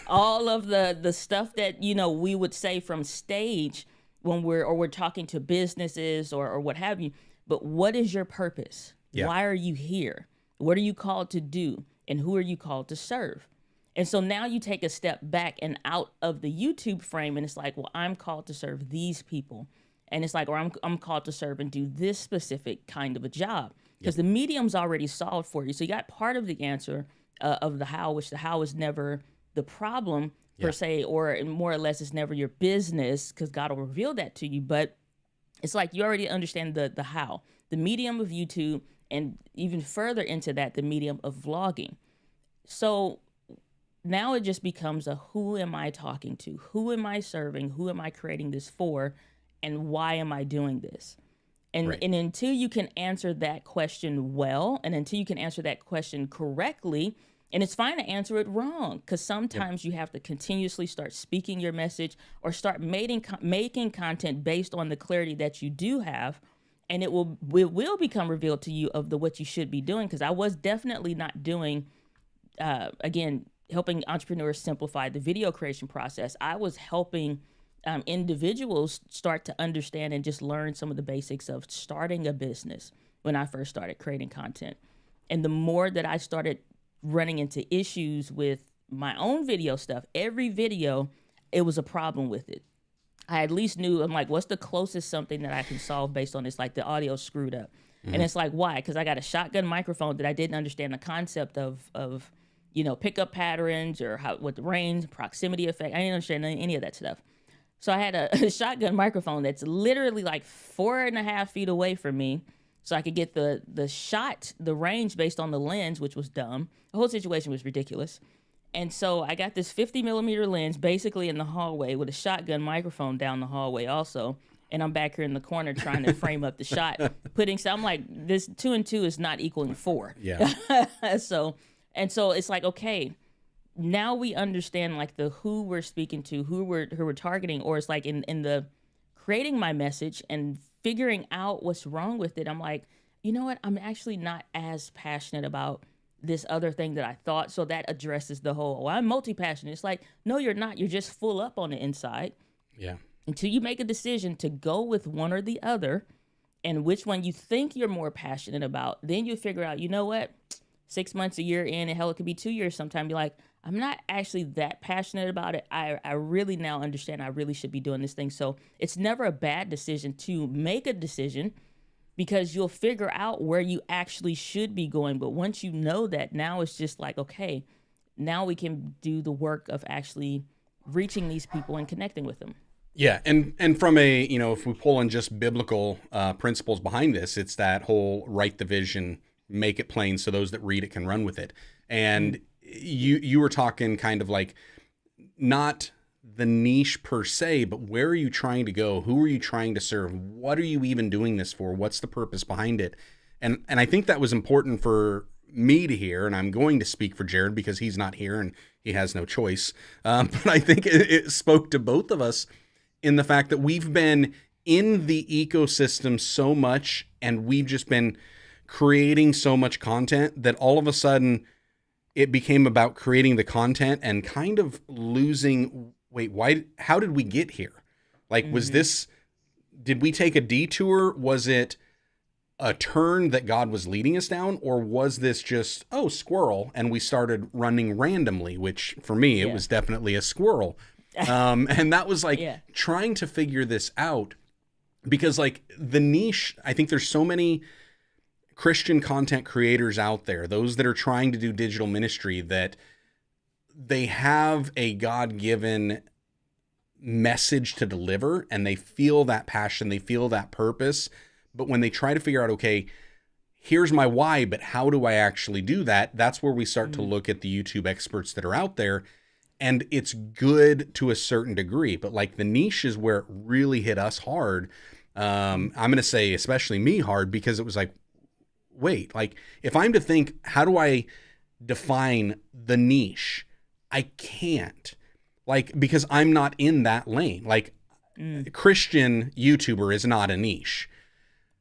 all of the stuff that, we would say from stage when we're talking to businesses or what have you. But what is your purpose? Yeah. Why are you here? What are you called to do? And who are you called to serve? And so now you take a step back and out of the YouTube frame, and it's like, well, I'm called to serve these people. And it's like, or I'm called to serve and do this specific kind of a job, because the medium's already solved for you. So you got part of the answer of the how, which the how is never the problem per se, or more or less it's never your business, because God will reveal that to you. But it's like you already understand the how, the medium of YouTube, and even further into that, the medium of vlogging. So now it just becomes a who am I talking to? Who am I serving? Who am I creating this for? And why am I doing this? And until you can answer that question well, and until you can answer that question correctly, and it's fine to answer it wrong, because sometimes you have to continuously start speaking your message or start making content based on the clarity that you do have, and it will become revealed to you of what you should be doing. Because I was definitely not doing, again, helping entrepreneurs simplify the video creation process. I was helping individuals start to understand and just learn some of the basics of starting a business when I first started creating content. And the more that I started running into issues with my own video stuff, every video, it was a problem with it. I at least knew, I'm like, what's the closest something that I can solve based on this? Like the audio screwed up. Mm-hmm. And it's like, why? Because I got a shotgun microphone that I didn't understand the concept of pickup patterns or what the range, proximity effect. I didn't understand any of that stuff. So I had a shotgun microphone that's literally like 4.5 feet away from me, so I could get the range based on the lens, which was dumb. The whole situation was ridiculous. And so I got this 50 millimeter lens basically in the hallway with a shotgun microphone down the hallway also. And I'm back here in the corner trying to frame up the shot, I'm like, this 2 and 2 is not equaling 4. Yeah. So it's like, okay, now we understand like the who we're speaking to, who we're targeting, or it's like in the creating my message and figuring out what's wrong with it. I'm like, you know what? I'm actually not as passionate about this other thing that I thought. So that addresses the whole, I'm multi-passionate. It's like, no, you're not. You're just full up on the inside. Yeah. Until you make a decision to go with one or the other, and which one you think you're more passionate about, then you figure out, you know what? 6 months, a year in, and hell, it could be 2 years sometime. You're like, I'm not actually that passionate about it. I really now understand I really should be doing this thing. So it's never a bad decision to make a decision, because you'll figure out where you actually should be going. But once you know that, now it's just like, okay, now we can do the work of actually reaching these people and connecting with them. Yeah, and from a, if we pull in just biblical principles behind this, it's that whole write the vision, make it plain so those that read it can run with it. And you were talking kind of like not the niche per se, but where are you trying to go? Who are you trying to serve? What are you even doing this for? What's the purpose behind it? And I think that was important for me to hear, and I'm going to speak for Jarrod because he's not here and he has no choice. But I think it spoke to both of us in the fact that we've been in the ecosystem so much, and we've just been creating so much content that all of a sudden it became about creating the content and kind of losing, how did we get here? Like, did we take a detour? Was it a turn that God was leading us down? Or was this just, squirrel, and we started running randomly, which for me, it was definitely a squirrel. And that was like trying to figure this out, because like the niche, I think there's so many Christian content creators out there, those that are trying to do digital ministry, that they have a God-given message to deliver, and they feel that passion, they feel that purpose. But when they try to figure out, okay, here's my why, but how do I actually do that? That's where we start to look at the YouTube experts that are out there. And it's good to a certain degree, but like the niche is where it really hit us hard. I'm going to say especially me hard, because it was like, wait, like if I'm to think, how do I define the niche? I can't, like, because I'm not in that lane. Like Christian YouTuber is not a niche.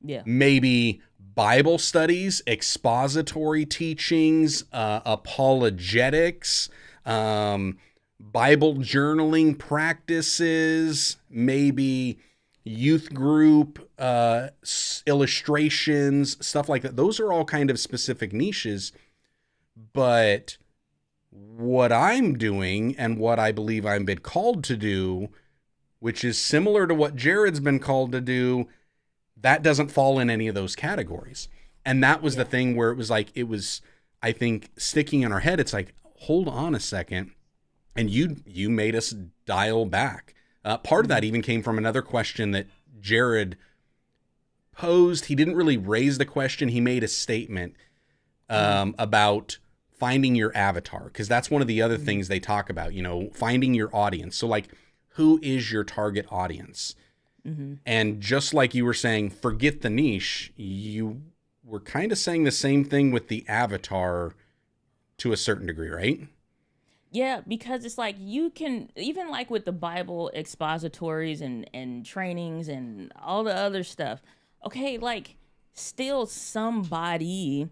Yeah. Maybe Bible studies, expository teachings, apologetics, Bible journaling practices, maybe youth group illustrations, stuff like that. Those are all kind of specific niches. But what I'm doing and what I believe I've been called to do, which is similar to what Jarrod's been called to do, that doesn't fall in any of those categories. And that was the thing where it was, I think, sticking in our head. It's like, hold on a second. And you made us dial back. Part of that even came from another question that Jarrod posed. He didn't really raise the question. He made a statement about finding your avatar, because that's one of the other things they talk about, finding your audience. So like, who is your target audience? And just like you were saying, forget the niche, you were kind of saying the same thing with the avatar to a certain degree, right? Yeah, because it's like you can, even like with the Bible expositories and trainings and all the other stuff, okay, like still somebody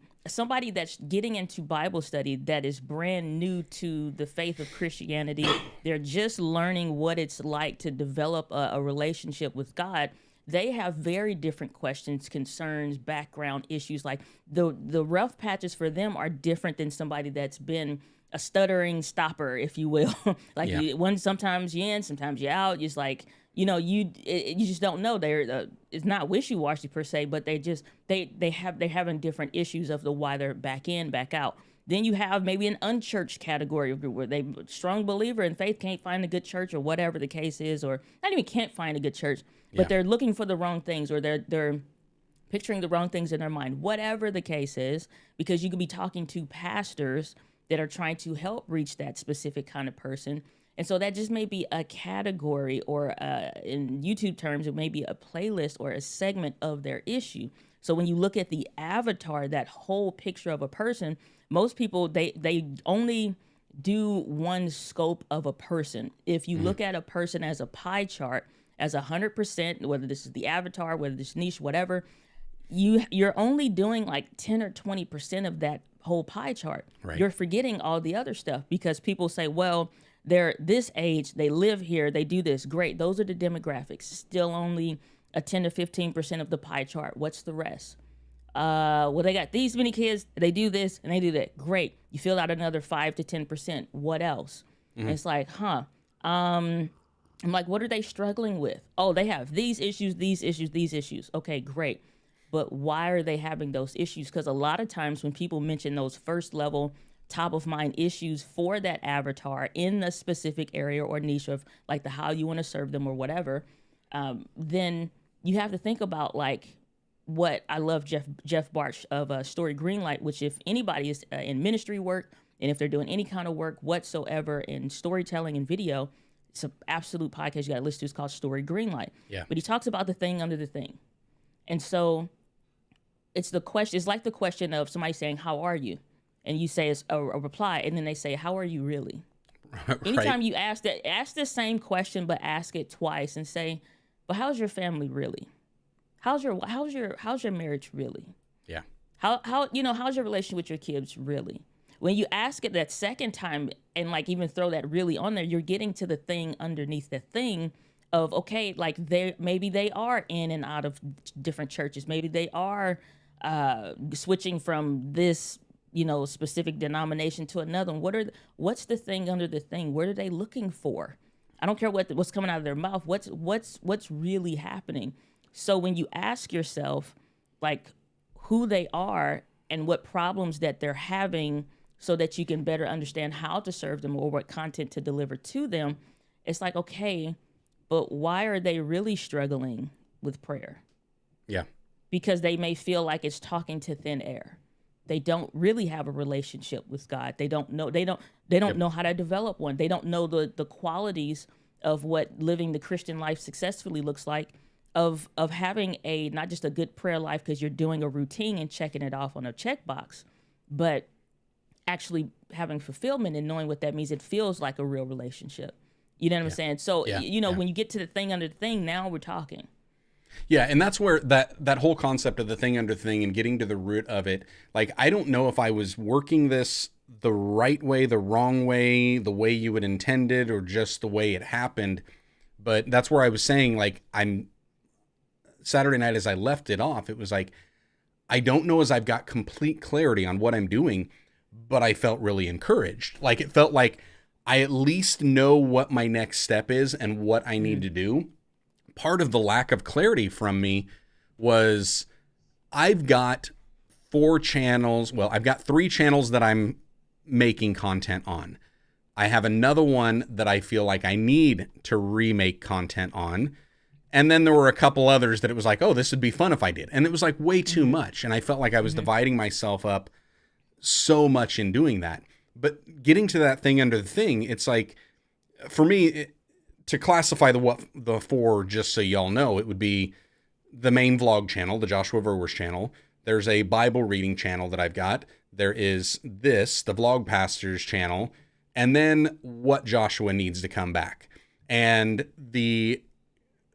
that's getting into Bible study that is brand new to the faith of Christianity, they're just learning what it's like to develop a relationship with God. They have very different questions, concerns, background issues. Like the rough patches for them are different than somebody that's been a stuttering stopper, if you will. Like sometimes you're in, sometimes you're out. It's like, you just don't know. It's not wishy-washy per se, but they're having different issues of the why they're back in, back out. Then you have maybe an unchurched category where they strong believer in faith, can't find a good church or whatever the case is, or not even can't find a good church, but they're looking for the wrong things, or they're picturing the wrong things in their mind, whatever the case is, because you could be talking to pastors that are trying to help reach that specific kind of person. And so that just may be a category, or in YouTube terms, it may be a playlist or a segment of their issue. So when you look at the avatar, that whole picture of a person, most people, they only do one scope of a person. If you look at a person as a pie chart, as 100%, whether this is the avatar, whether this niche, whatever, you're only doing like 10 or 20% of that whole pie chart. Right. You're forgetting all the other stuff, because people say, well, they're this age, they live here, they do this. Great. Those are the demographics. Still only a 10 to 15% of the pie chart. What's the rest? Well, they got these many kids, they do this and they do that. Great. You fill out another 5 to 10%. What else? And it's like, I'm like, what are they struggling with? Oh, they have these issues, these issues, these issues. Okay, great. But why are they having those issues? Because a lot of times when people mention those first level, top of mind issues for that avatar in the specific area or niche of like the how you want to serve them or whatever, then you have to think about like what I love Jeff Barch of Story Greenlight, which if anybody is in ministry work And if they're doing any kind of work whatsoever in storytelling and video, it's an absolute podcast you got to listen to. It's called Story Greenlight. Yeah. But he talks about the thing under the thing. And so it's like the question of somebody saying, how are you? And you say it's a reply, and then they say, how are you really? Right. Anytime you ask the same question, but ask it twice and say, but how's your family really? How's your marriage really? Yeah. How's your relationship with your kids really? When you ask it that second time and like even throw that really on there, you're getting to the thing underneath the thing of, okay, like maybe they are in and out of different churches. Maybe they are switching from this, specific denomination to another. What's the thing under the thing? What are they looking for? I don't care what's coming out of their mouth. What's really happening? So when you ask yourself, like, who they are and what problems that they're having so that you can better understand how to serve them or what content to deliver to them, it's like, okay, but why are they really struggling with prayer? Yeah. Because they may feel like it's talking to thin air. They don't really have a relationship with God. They don't know know how to develop one. They don't know the qualities of what living the Christian life successfully looks like, of having not just a good prayer life because you're doing a routine and checking it off on a checkbox, but actually having fulfillment and knowing what that means. It feels like a real relationship. You know what I'm saying? So, when you get to the thing under the thing, now we're talking. Yeah, and that's where that whole concept of the thing under thing and getting to the root of it, like, I don't know if I was working this the right way, the wrong way, the way you had intended, or just the way it happened. But that's where I was saying, like, Saturday night as I left it off, it was like, I don't know as I've got complete clarity on what I'm doing, but I felt really encouraged. Like, it felt like I at least know what my next step is and what I need to do. Part of the lack of clarity from me was I've got 4 channels. Well, I've got 3 channels that I'm making content on. I have another one that I feel like I need to remake content on. And then there were a couple others that it was like, oh, this would be fun if I did. And it was like way too much. And I felt like I was dividing myself up so much in doing that. But getting to that thing under the thing, it's like, for me, to classify the 4, just so y'all know, it would be the main vlog channel, the Joshua Verwer's channel. There's a Bible reading channel that I've got. There is the Vlog Pastor's channel, and then what Joshua needs to come back. And the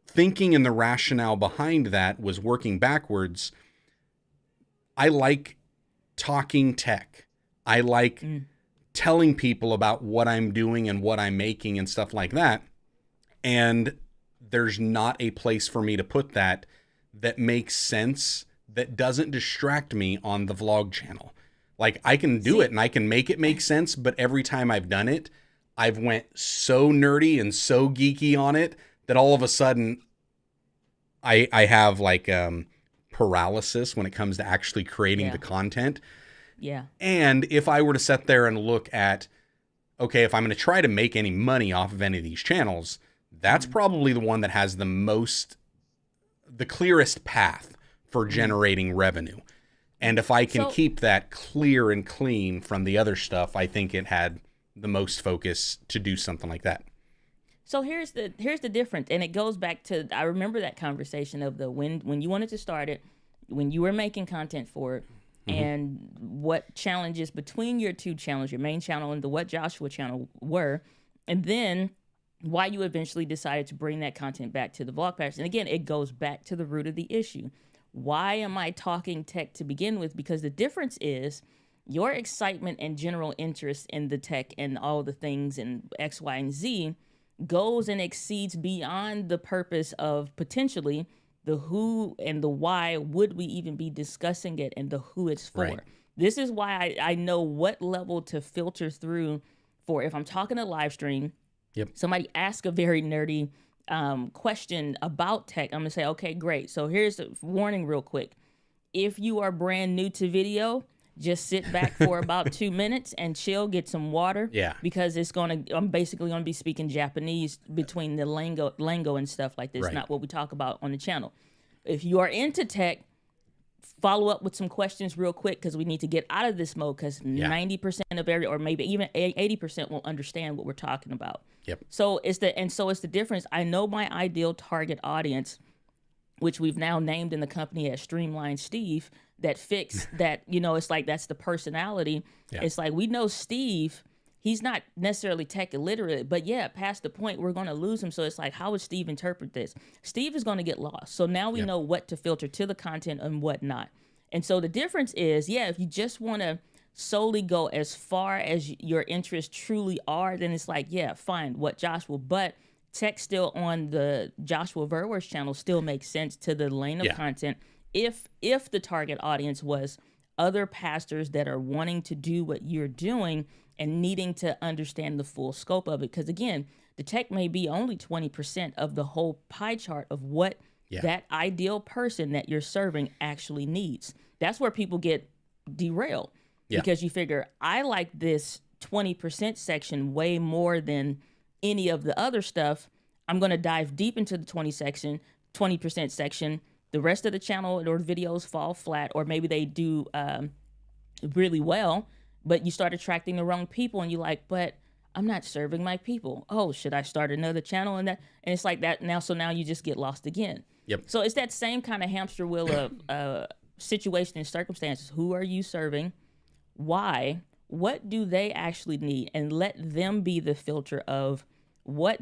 thinking and the rationale behind that was working backwards. I like talking tech. I like telling people about what I'm doing and what I'm making and stuff like that. And there's not a place for me to put that makes sense, that doesn't distract me on the vlog channel. Like, I can do it and I can make it make sense, but every time I've done it, I've went so nerdy and so geeky on it that all of a sudden I have like paralysis when it comes to actually creating the content. Yeah. And if I were to sit there and look at, okay, if I'm going to try to make any money off of any of these channels, that's probably the one that has the clearest path for generating revenue. And if I can keep that clear and clean from the other stuff, I think it had the most focus to do something like that. So here's the difference. And it goes back to, I remember that conversation of when you wanted to start it, when you were making content for it, and what challenges between your 2 channels, your main channel and the What Joshua channel were, and then why you eventually decided to bring that content back to the Vlog Pastor. And again, it goes back to the root of the issue. Why am I talking tech to begin with? Because the difference is your excitement and general interest in the tech and all the things and X, Y, and Z goes and exceeds beyond the purpose of potentially the who and the why would we even be discussing it and the who it's for. Right. This is why I know what level to filter through for. If I'm talking a live stream, somebody ask a very nerdy question about tech, I'm going to say, okay, great. So here's a warning real quick. If you are brand new to video, just sit back for about 2 minutes and chill, get some water. Yeah. Because I'm basically going to be speaking Japanese between the lingo and stuff like this. Right. Not what we talk about on the channel. If you are into tech, follow up with some questions real quick because we need to get out of this mode because 90% of or maybe even 80% won't understand what we're talking about. Yep. So it's the difference. I know my ideal target audience, which we've now named in the company as Streamline Steve, that fix that, it's like that's the personality. Yeah. It's like we know Steve, he's not necessarily tech illiterate, but past the point we're going to lose him. So it's like, how would Steve interpret this? Steve is going to get lost. So now we know what to filter to the content and what not. And so the difference is, if you just want to solely go as far as your interests truly are, then it's like, fine, what Joshua, but tech still on the Joshua Verwer's channel still makes sense to the lane of content if the target audience was other pastors that are wanting to do what you're doing and needing to understand the full scope of it. Because again, the tech may be only 20% of the whole pie chart of what that ideal person that you're serving actually needs. That's where people get derailed because you figure, I like this 20% section way more than any of the other stuff. I'm going to dive deep into the 20% section. The rest of the channel or videos fall flat, or maybe they do really well, but you start attracting the wrong people and you're like, but I'm not serving my people. Oh, should I start another channel? And it's like that now. So now you just get lost again. Yep. So it's that same kind of hamster wheel of situation and circumstances. Who are you serving? Why? What do they actually need? And let them be the filter of what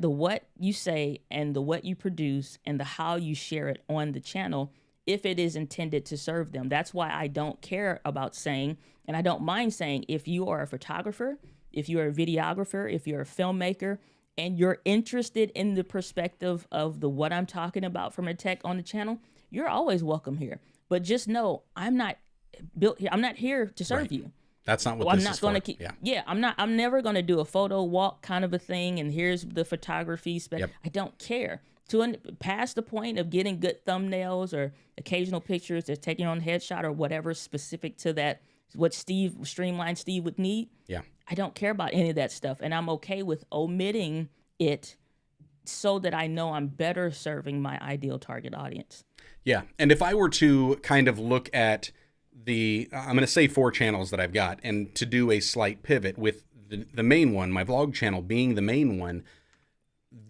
you say and the what you produce and the how you share it on the channel if it is intended to serve them. That's why I don't care about saying, and I don't mind saying, if you are a photographer, if you're a videographer, if you're a filmmaker, and you're interested in the perspective of the what I'm talking about from a tech on the channel, you're always welcome here. But just know, I'm not built here. I'm not here to serve you. That's not what this is for. I'm never going to do a photo walk kind of a thing, and here's the photography spec. I don't care. Past the point of getting good thumbnails or occasional pictures or taking on headshot or whatever specific to that, what Streamline Steve would need. Yeah. I don't care about any of that stuff, and I'm okay with omitting it so that I know I'm better serving my ideal target audience. Yeah, and if I were to kind of look at I'm going to say 4 channels that I've got, and to do a slight pivot with the main one, my vlog channel being the main one,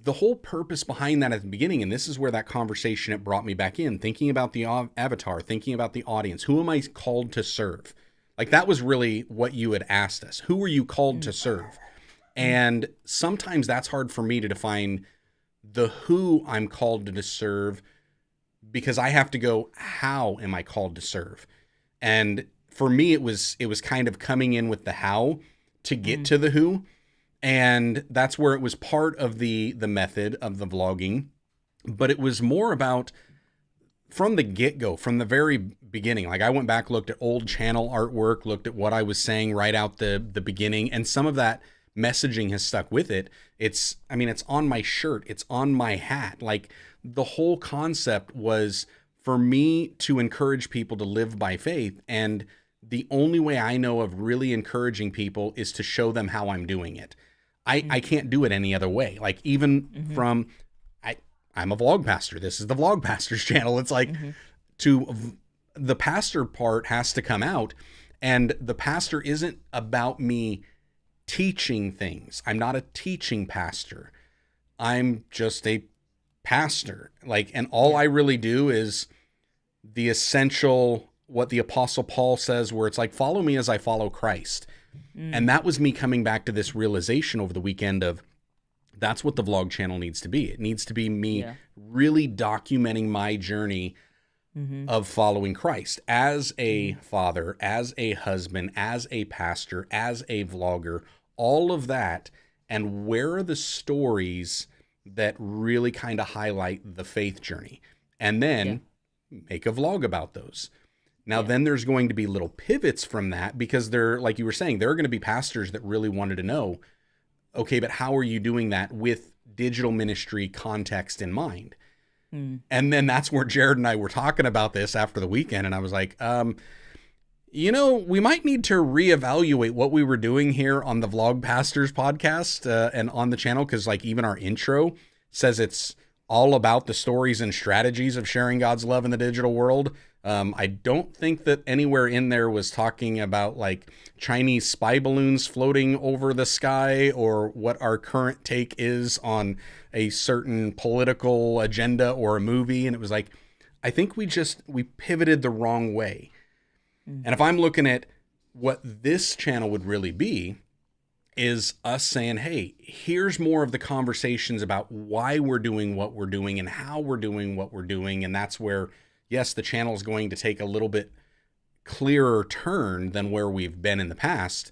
the whole purpose behind that at the beginning, and this is where that conversation, it brought me back in, thinking about the avatar, thinking about the audience, who am I called to serve? Like that was really what you had asked us. Who are you called to serve? And sometimes that's hard for me to define the who I'm called to serve, because I have to go, how am I called to serve? And for me, it was kind of coming in with the how to get to the who. And that's where it was part of the method of the vlogging. But it was more about from the get-go, from the very beginning. Like I went back, looked at old channel artwork, looked at what I was saying right out the beginning. And some of that messaging has stuck with it. It's on my shirt. It's on my hat. Like the whole concept was for me to encourage people to live by faith. And the only way I know of really encouraging people is to show them how I'm doing it. I can't do it any other way. Like even from, I'm a vlog pastor. This is the Vlog Pastors channel. It's like the pastor part has to come out, and the pastor isn't about me teaching things. I'm not a teaching pastor. I'm just a pastor. Like, and all I really do is the essential, what the Apostle Paul says, where it's like, follow me as I follow Christ. And that was me coming back to this realization over the weekend of that's what the vlog channel needs to be. It needs to be me really documenting my journey of following Christ as a father, as a husband, as a pastor, as a vlogger, all of that. And where are the stories that really kind of highlight the faith journey? And then make a vlog about those. Now, then there's going to be little pivots from that, because they're, like you were saying, there are going to be pastors that really wanted to know, okay, but how are you doing that with digital ministry context in mind? And then that's where Jarrod and I were talking about this after the weekend. And I was like, we might need to reevaluate what we were doing here on the Vlog Pastors podcast and on the channel. Cause like even our intro says it's all about the stories and strategies of sharing God's love in the digital world. I don't think that anywhere in there was talking about like Chinese spy balloons floating over the sky or what our current take is on a certain political agenda or a movie. And it was like, I think we pivoted the wrong way. Mm-hmm. And if I'm looking at what this channel would really be, is us saying, hey, here's more of the conversations about why we're doing what we're doing and how we're doing what we're doing. And that's where, yes, the channel is going to take a little bit clearer turn than where we've been in the past,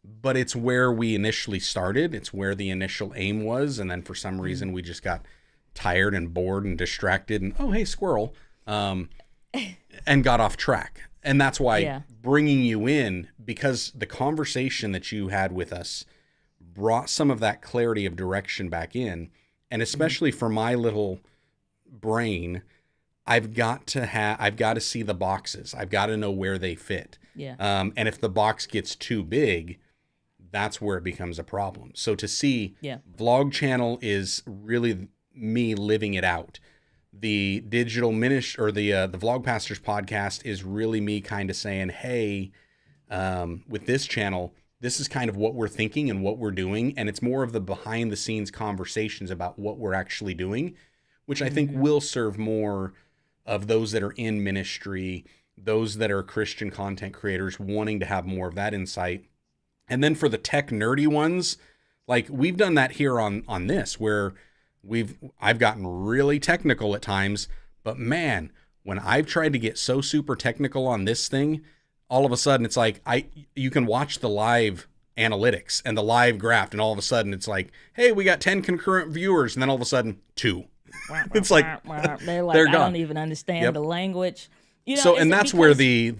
but it's where we initially started. It's where the initial aim was. And then for some reason, we just got tired and bored and distracted and, oh, hey, squirrel, and got off track. And that's why bringing you in, because the conversation that you had with us brought some of that clarity of direction back in. And especially for my little brain, I've got to see the boxes. I've got to know where they fit. Yeah. And if the box gets too big, that's where it becomes a problem. So to see vlog channel is really me living it out. The digital ministry or the Vlog Pastors podcast is really me kind of saying, hey, with this channel, this is kind of what we're thinking and what we're doing. And it's more of the behind the scenes conversations about what we're actually doing, which I think will serve more of those that are in ministry, those that are Christian content creators wanting to have more of that insight. And then for the tech nerdy ones, like we've done that here on this, where I've gotten really technical at times, but man, when I've tried to get so super technical on this thing, all of a sudden it's like you can watch the live analytics and the live graph, and all of a sudden it's like, hey, we got 10 concurrent viewers, and then all of a sudden 2. It's like they're gone. I don't even understand the language. You know, so, and that's where the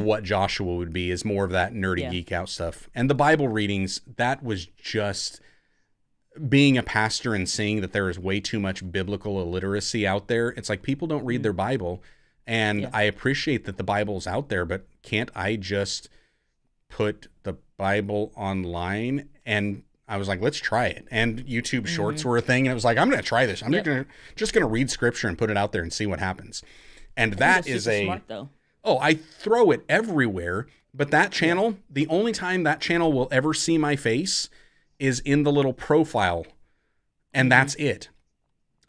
what Joshua would be is more of that nerdy geek out stuff. And the Bible readings, that was just being a pastor and seeing that there is way too much biblical illiteracy out there. It's like people don't read their Bible, and I appreciate that the Bible's out there, but can't I just put the Bible online? And I was like, let's try it. And YouTube Shorts were a thing, and it was like, I'm going to try this. I'm just going to read scripture and put it out there and see what happens. And that is smart, though. Oh, I throw it everywhere, but that channel, the only time that channel will ever see my face is in the little profile, and that's it.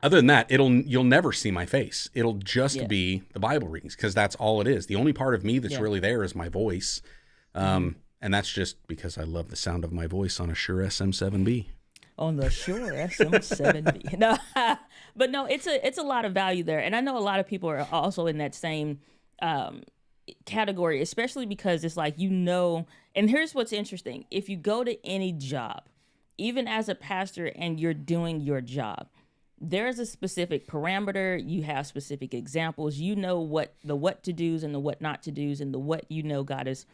Other than that, you'll never see my face. It'll just be the Bible readings, because that's all it is. The only part of me that's really there is my voice. And that's just because I love the sound of my voice on a Shure SM7B. On the Shure SM7B. No, but no, it's a lot of value there. And I know a lot of people are also in that same category, especially because it's like, and here's what's interesting. If you go to any job, even as a pastor, and you're doing your job, there's a specific parameter. You have specific examples. You know what to do's and the what not to do's, and the what God has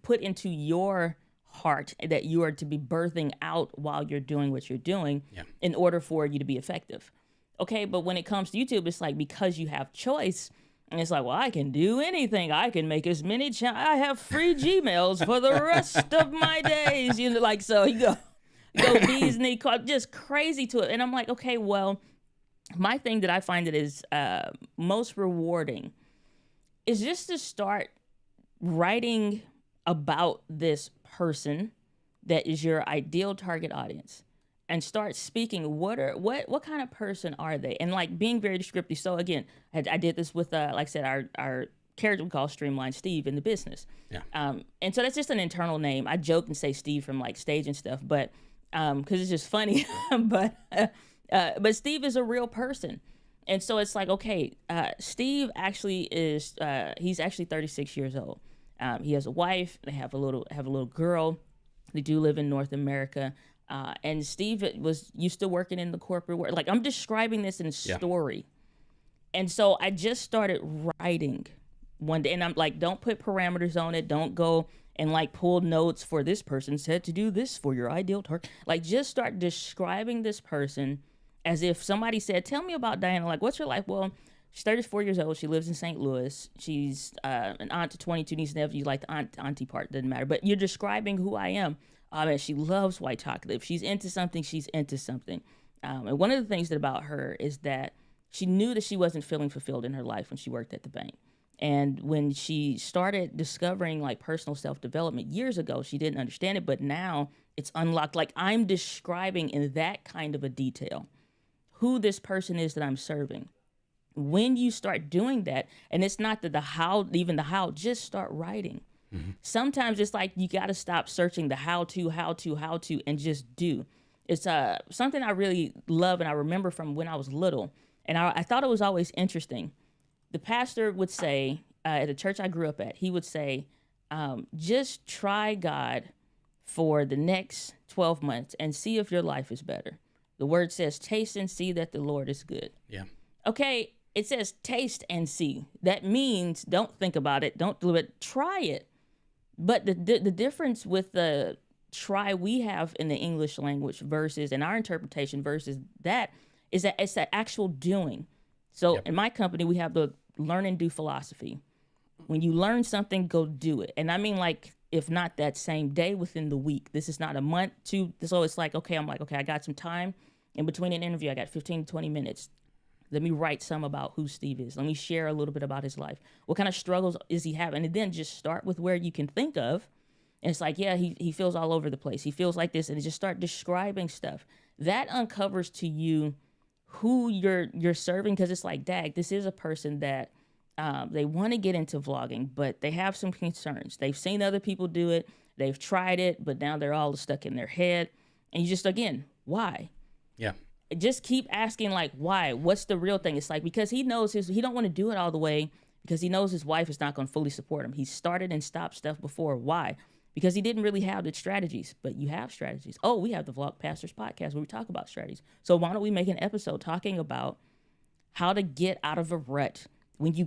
put into your heart that you are to be birthing out while you're doing what you're doing in order for you to be effective. Okay, but when it comes to YouTube, it's like, because you have choice, and it's like, well, I can do anything. I can make as many I have free Gmails for the rest of my days. You know, like, so you go bees knee, just crazy to it. And I'm like, okay, well, my thing that I find that is most rewarding is just to start writing about this person that is your ideal target audience, and start speaking what kind of person are they, and like being very descriptive. So again, I did this with like I said, our character we call Streamline Steve in the business. And so that's just an internal name. I joke and say Steve from like stage and stuff, but because it's just funny. but Steve is a real person. And so it's like, okay, Steve actually is he's actually 36 years old. He has a wife. They have a little girl. They do live in North America. And Steve was used to working in the corporate world. Like, I'm describing this in story. And so I just started writing one day, and I'm like, don't put parameters on it. Don't go and like pull notes for this person said to do this for your ideal target. Like, just start describing this person as if somebody said, tell me about Diana. Like, what's her life? Well, she's 34 years old. She lives in St. Louis. She's an aunt to 22 nieces and nephews. Like the auntie part doesn't matter. But you're describing who I am. And she loves white chocolate. If she's into something, she's into something. And one of the things about her is that she knew that she wasn't feeling fulfilled in her life when she worked at the bank. And when she started discovering like personal self-development years ago, she didn't understand it, but now it's unlocked. Like I'm describing in that kind of a detail who this person is that I'm serving. When you start doing that, and it's not that even the how, just start writing. Mm-hmm. Sometimes it's like you got to stop searching the how to, and just do. It's something I really love, and I remember from when I was little, and I thought it was always interesting. The pastor would say, at a church I grew up at, he would say, just try God for the next 12 months and see if your life is better. The word says, taste and see that the Lord is good. Yeah. Okay, it says taste and see. That means don't think about it, don't do it, try it. But the difference with the try we have in the English language versus in our interpretation versus that is that it's the actual doing. So in my company, we have the learn and do philosophy. When you learn something, go do it. And I mean, like, if not that same day, within the week. This is not a month, two. So it's like, okay, I got some time in between an interview. I got 15 to 20 minutes. Let me write some about who Steve is. Let me share a little bit about his life. What kind of struggles is he having? And then just start with where you can think of. And it's like, yeah, he feels all over the place. He feels like this. And just start describing stuff. That uncovers to you who you're serving, because it's like, dag, this is a person that they want to get into vlogging, but they have some concerns. They've seen other people do it. They've tried it, but now they're all stuck in their head. And you just, again, why? Yeah. Just keep asking, like, why? What's the real thing? It's like, because he knows he don't want to do it all the way because he knows his wife is not going to fully support him. He started and stopped stuff before. Why? Because he didn't really have the strategies, but you have strategies. Oh, we have the Vlog Pastors podcast where we talk about strategies. So why don't we make an episode talking about how to get out of a rut when you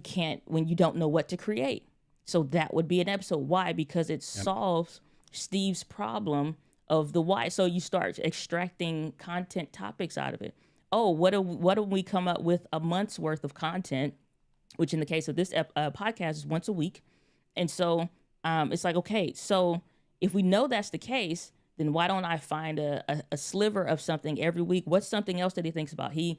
don't know what to create? So that would be an episode. Why? Because it solves Steve's problem of the why. So you start extracting content topics out of it. Oh, what do we come up with a month's worth of content, which in the case of this podcast is once a week. And so it's like, okay, so if we know that's the case, then why don't I find a sliver of something every week? What's something else that he thinks about? He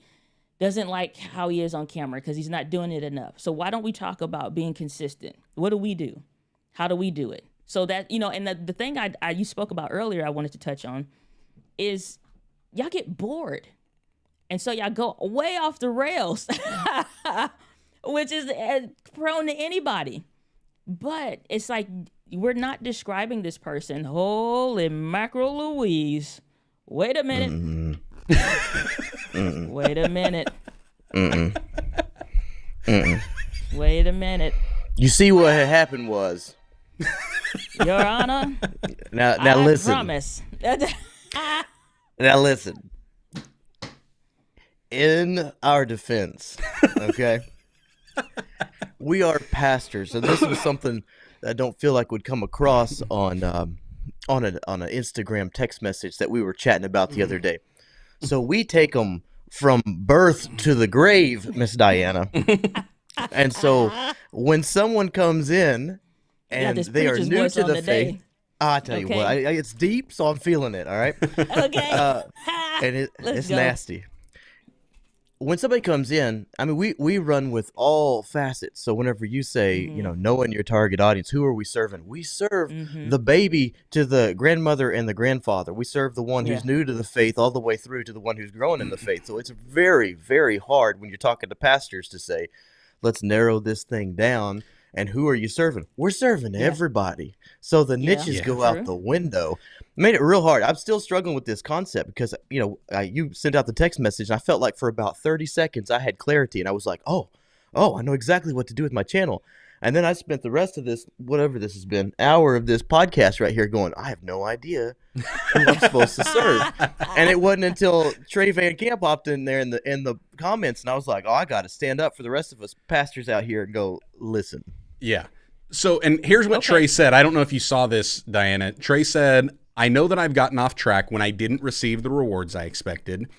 doesn't like how he is on camera because he's not doing it enough. So why don't we talk about being consistent? What do we do? How do we do it? So that, and the thing you spoke about earlier I wanted to touch on is y'all get bored. And so y'all go way off the rails, which is prone to anybody. But it's like, we're not describing this person. Holy mackerel Louise. Wait a minute. Mm-mm. Wait a minute. Mm-mm. Mm-mm. Wait a minute. You see what had happened was. Your Honor. Now I listen. Promise. Now listen. In our defense, okay, we are pastors, and this was something that I don't feel like would come across on an Instagram text message that we were chatting about the other day. So we take them from birth to the grave, Miss Diana. And so when someone comes in and they are new to the faith, I tell you what, it's deep, so I'm feeling it. All right. Okay. And it's go. nasty. When somebody comes in, I mean, we run with all facets. So whenever you say, knowing your target audience, who are we serving? We serve the baby to the grandmother and the grandfather. We serve the one who's new to the faith all the way through to the one who's growing in the faith. So it's very, very hard when you're talking to pastors to say, let's narrow this thing down. And who are you serving? We're serving everybody. So the niches go out the window. Made it real hard. I'm still struggling with this concept because, you sent out the text message and I felt like for about 30 seconds I had clarity and I was like, oh, I know exactly what to do with my channel. And then I spent the rest of this, whatever this has been, hour of this podcast right here going, I have no idea who I'm supposed to serve. And it wasn't until Trey Van Camp hopped in there in the comments and I was like, I got to stand up for the rest of us pastors out here and go, listen. Yeah. So, and here's what Trey said. I don't know if you saw this, Diana. Trey said, I know that I've gotten off track when I didn't receive the rewards I expected,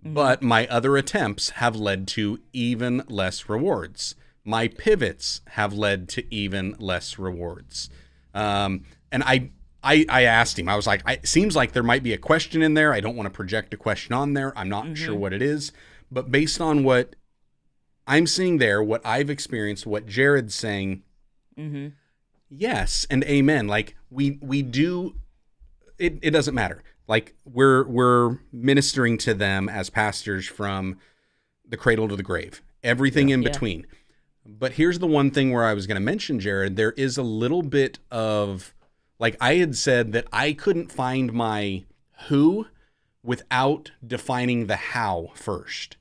but my other attempts have led to even less rewards. My pivots have led to even less rewards. And I asked him, I was like, it seems like there might be a question in there. I don't want to project a question on there. I'm not sure what it is. But based on what I'm seeing there what I've experienced, what Jarrod's saying. Mm-hmm. Yes, and amen. Like we do. It doesn't matter. Like we're ministering to them as pastors from the cradle to the grave, everything in between. But here's the one thing where I was going to mention, Jarrod. There is a little bit of, like I had said, that I couldn't find my who without defining the how first.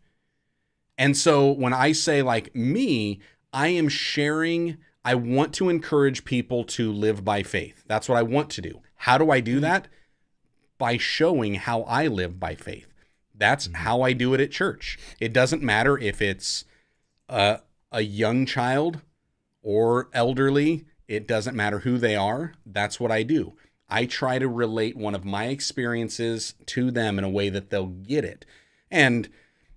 And so when I say like me, I am sharing, I want to encourage people to live by faith. That's what I want to do. How do I do that? By showing how I live by faith. That's how I do it at church. It doesn't matter if it's a young child or elderly. It doesn't matter who they are. That's what I do. I try to relate one of my experiences to them in a way that they'll get it. And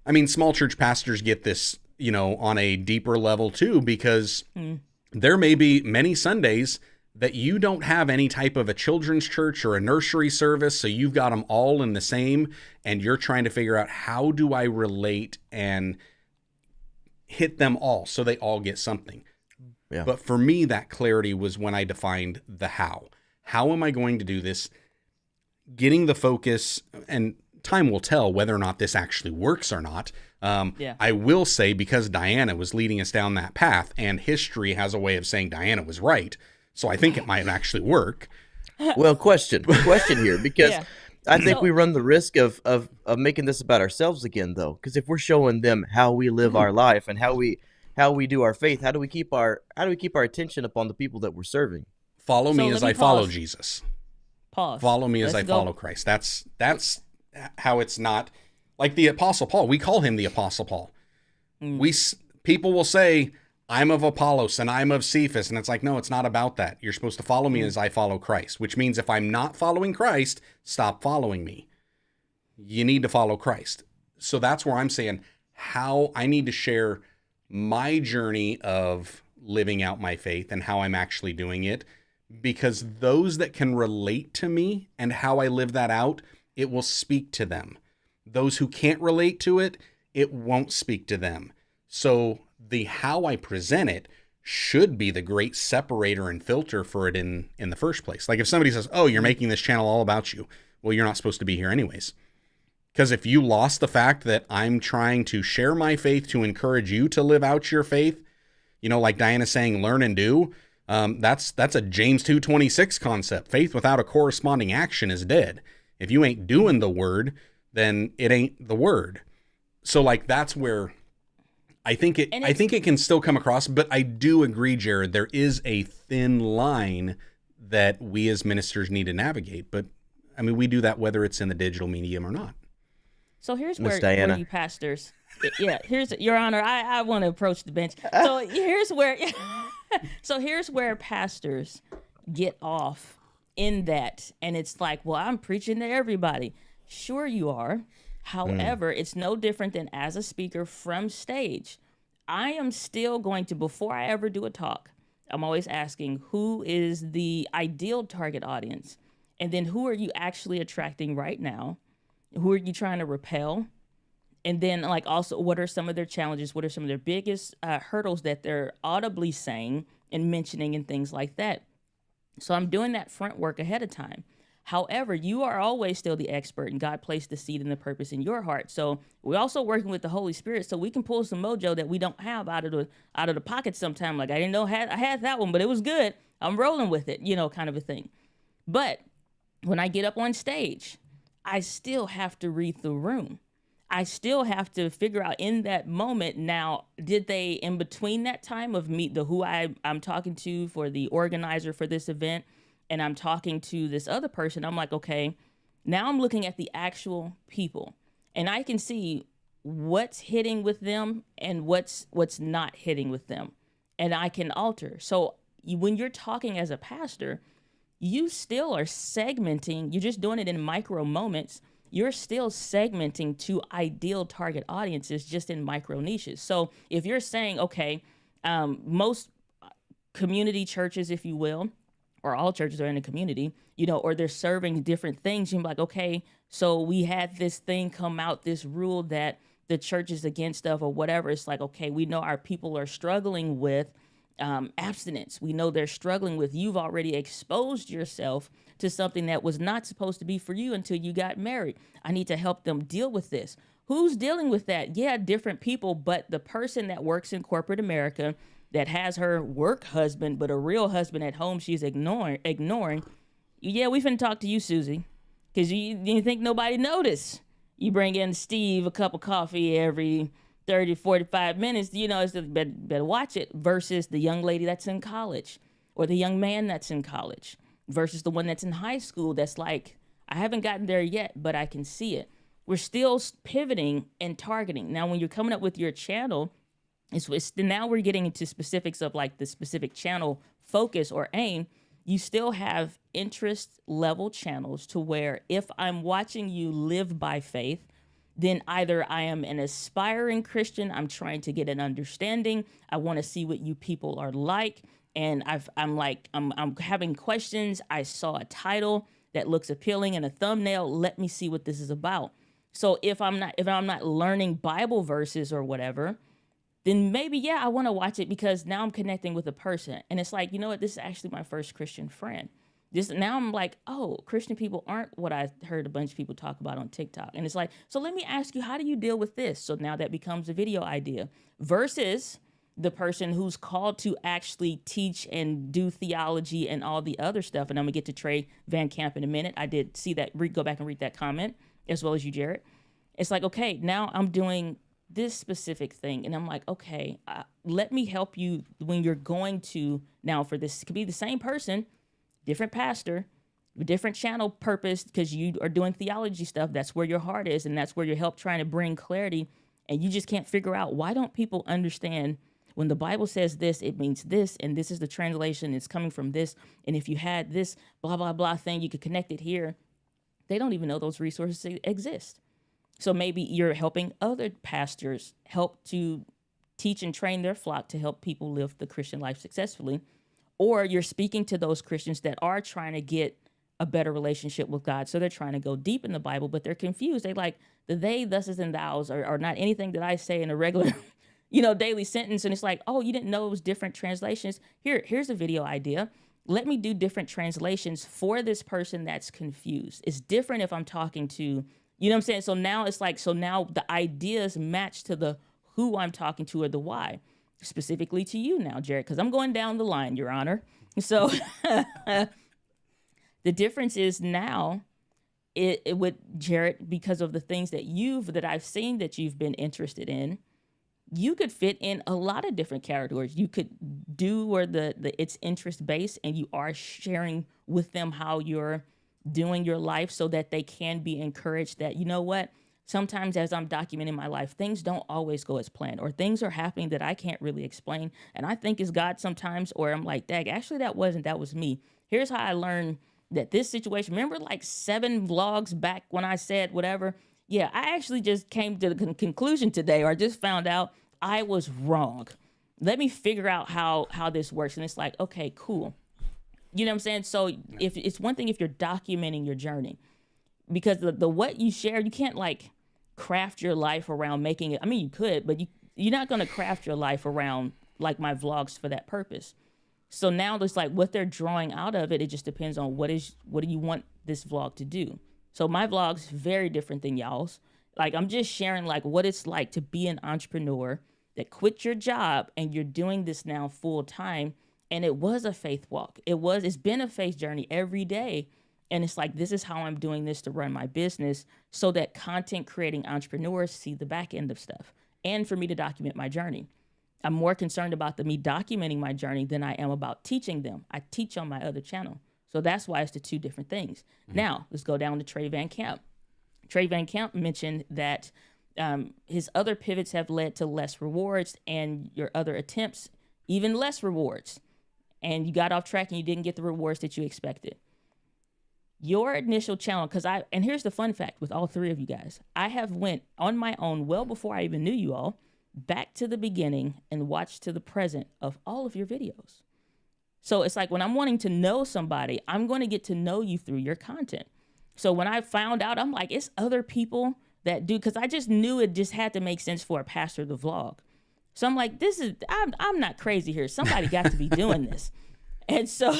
I mean, small church pastors get this, you know, on a deeper level too, because there may be many Sundays that you don't have any type of a children's church or a nursery service. So you've got them all in the same, and you're trying to figure out, how do I relate and hit them all so they all get something? Yeah. But for me, that clarity was when I defined the how. How am I going to do this? Getting the focus, and time will tell whether or not this actually works or not. I will say, because Diana was leading us down that path, and history has a way of saying Diana was right, so I think it might actually work. Well, question here, because I think we run the risk of making this about ourselves again, though. Because if we're showing them how we live our life and how we do our faith, how do we keep our attention upon the people that we're serving? Follow me as I follow Jesus. Pause. Follow me as I follow Christ. That's how it's not like the Apostle Paul. We call him the Apostle Paul. People will say, I'm of Apollos and I'm of Cephas. And it's like, no, it's not about that. You're supposed to follow me as I follow Christ, which means if I'm not following Christ, stop following me. You need to follow Christ. So that's where I'm saying how I need to share my journey of living out my faith and how I'm actually doing it, because those that can relate to me and how I live that out, it will speak to them. Those who can't relate to it, it won't speak to them. So the how I present it should be the great separator and filter for it in the first place. Like if somebody says, oh, you're making this channel all about you. Well, you're not supposed to be here anyways. Because if you lost the fact that I'm trying to share my faith to encourage you to live out your faith, you know, like Diana's saying, learn and do, that's a James 2:26 concept. Faith without a corresponding action is dead. If you ain't doing the word, then it ain't the word. So like that's where I think it can still come across, but I do agree, Jarrod, there is a thin line that we as ministers need to navigate. But I mean, we do that whether it's in the digital medium or not. So here's where you pastors, here's Your Honor, I want to approach the bench. So here's where pastors get off in that, and it's like, well, I'm preaching to everybody. Sure you are. However, it's no different than as a speaker from stage. I am still going to, before I ever do a talk, I'm always asking, who is the ideal target audience? And then who are you actually attracting right now? Who are you trying to repel? And then like also, what are some of their challenges? What are some of their biggest hurdles that they're audibly saying and mentioning and things like that? So I'm doing that front work ahead of time. However, you are always still the expert, and God placed the seed and the purpose in your heart. So we're also working with the Holy Spirit, so we can pull some mojo that we don't have out of the pocket sometime. Like I didn't know I had that one, but it was good. I'm rolling with it, you know, kind of a thing. But when I get up on stage, I still have to read the room. I still have to figure out in that moment, now, did they, in between that time of who I'm talking to for the organizer for this event, and I'm talking to this other person, I'm like, okay, now I'm looking at the actual people, and I can see what's hitting with them and what's not hitting with them, and I can alter. So when you're talking as a pastor, you still are segmenting. You're just doing it in micro moments. You're still segmenting to ideal target audiences just in micro niches. So if you're saying, okay, most community churches, if you will, or all churches are in a community, you know, or they're serving different things, you're like, okay, so we had this thing come out, this rule that the church is against stuff or whatever. It's like, okay, we know our people are struggling with abstinence. We know they're struggling with, you've already exposed yourself to something that was not supposed to be for you until you got married. I need to help them deal with this. Who's dealing with that? Yeah, different people, but the person that works in corporate America that has her work husband, but a real husband at home she's ignoring. Yeah, we finna talk to you, Susie, because you think nobody noticed. You bring in Steve a cup of coffee every 30, 45 minutes, it's better watch it, versus the young lady that's in college or the young man that's in college versus the one that's in high school that's like, I haven't gotten there yet, but I can see it. We're still pivoting and targeting. Now, when you're coming up with your channel, now we're getting into specifics of like the specific channel focus or aim. You still have interest level channels to where if I'm watching you live by faith, then either I am an aspiring Christian, I'm trying to get an understanding, I want to see what you people are like, and I'm having questions, I saw a title that looks appealing and a thumbnail, let me see what this is about. So if I'm not learning Bible verses or whatever, then maybe, yeah, I want to watch it because now I'm connecting with a person. And it's like, you know what, this is actually my first Christian friend. Now I'm like, oh, Christian people aren't what I heard a bunch of people talk about on TikTok. And it's like, so let me ask you, how do you deal with this? So now that becomes a video idea versus the person who's called to actually teach and do theology and all the other stuff. And I'm gonna get to Trey Van Camp in a minute. I did see that, go back and read that comment, as well as you, Jarrod. It's like, okay, now I'm doing this specific thing. And I'm like, okay, let me help you when you're going to, now for this, it could be the same person, different pastor, different channel purpose, because you are doing theology stuff. That's where your heart is. And that's where you're trying to bring clarity. And you just can't figure out, why don't people understand when the Bible says this, it means this, and this is the translation, it's coming from this. And if you had this blah, blah, blah thing, you could connect it here. They don't even know those resources exist. So maybe you're helping other pastors help to teach and train their flock to help people live the Christian life successfully. Or you're speaking to those Christians that are trying to get a better relationship with God. So they're trying to go deep in the Bible, but they're confused. They like the they, thuses, and thous are not anything that I say in a regular, daily sentence. And it's like, oh, you didn't know it was different translations. Here's a video idea. Let me do different translations for this person that's confused. It's different if I'm talking to, you know what I'm saying? So now it's like, now the ideas match to the who I'm talking to or the why. Specifically to you now, Jarrod, because I'm going down the line, Your Honor. So the difference is now it with Jarrod, because of the things that I've seen that you've been interested in, you could fit in a lot of different categories. You could do where it's interest based and you are sharing with them how you're doing your life so that they can be encouraged that, you know what, sometimes as I'm documenting my life, things don't always go as planned, or things are happening that I can't really explain. And I think it's God sometimes, or I'm like, dag, actually that was me. Here's how I learned that this situation, remember like 7 vlogs back when I said whatever? Yeah, I actually just came to the conclusion today, or I just found out I was wrong. Let me figure out how this works. And it's like, okay, cool. You know what I'm saying? So if it's one thing if you're documenting your journey, because the what you share, you can't like craft your life around making it. I mean, you could, but you're not going to craft your life around like my vlogs for that purpose. So now it's like what they're drawing out of it. It just depends on what do you want this vlog to do? So my vlog's very different than y'all's. Like I'm just sharing like what it's like to be an entrepreneur that quit your job and you're doing this now full time. And it was a faith walk. It's been a faith journey every day. And it's like, this is how I'm doing this to run my business so that content creating entrepreneurs see the back end of stuff and for me to document my journey. I'm more concerned about me documenting my journey than I am about teaching them. I teach on my other channel. So that's why it's the two different things. Mm-hmm. Now, let's go down to Trey Van Camp. Trey Van Camp mentioned that his other pivots have led to less rewards and your other attempts, even less rewards. And you got off track and you didn't get the rewards that you expected. Your initial channel, and here's the fun fact with all 3 of you guys, I have went on my own well before I even knew you all, back to the beginning and watched to the present of all of your videos. So it's like when I'm wanting to know somebody, I'm going to get to know you through your content. So when I found out, I'm like, it's other people that do, because I just knew it just had to make sense for a pastor to vlog. So I'm like, I'm not crazy here. Somebody got to be doing this. And so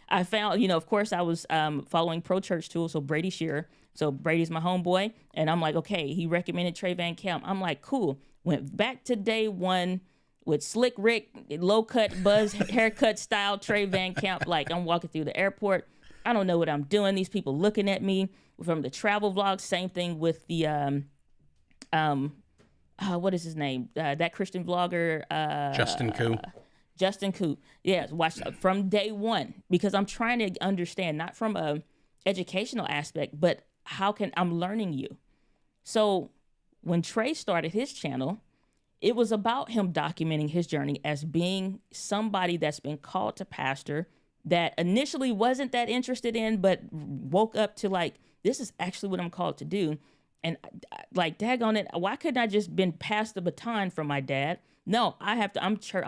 I found, of course I was following Pro Church Tools, so Brady Shearer. So Brady's my homeboy. And I'm like, okay, he recommended Trey Van Camp. I'm like, cool. Went back to day one with Slick Rick, low cut buzz haircut style Trey Van Camp. Like, I'm walking through the airport. I don't know what I'm doing. These people looking at me from the travel vlogs. Same thing with the what is his name? That Christian vlogger, Justin Koo. Justin Koo. Yes, watch from day one, because I'm trying to understand, not from a educational aspect, but I'm learning you. So when Trey started his channel, it was about him documenting his journey as being somebody that's been called to pastor, that initially wasn't that interested in, but woke up to like, this is actually what I'm called to do. And like, daggone it, why couldn't I just been passed the baton from my dad? No, I'm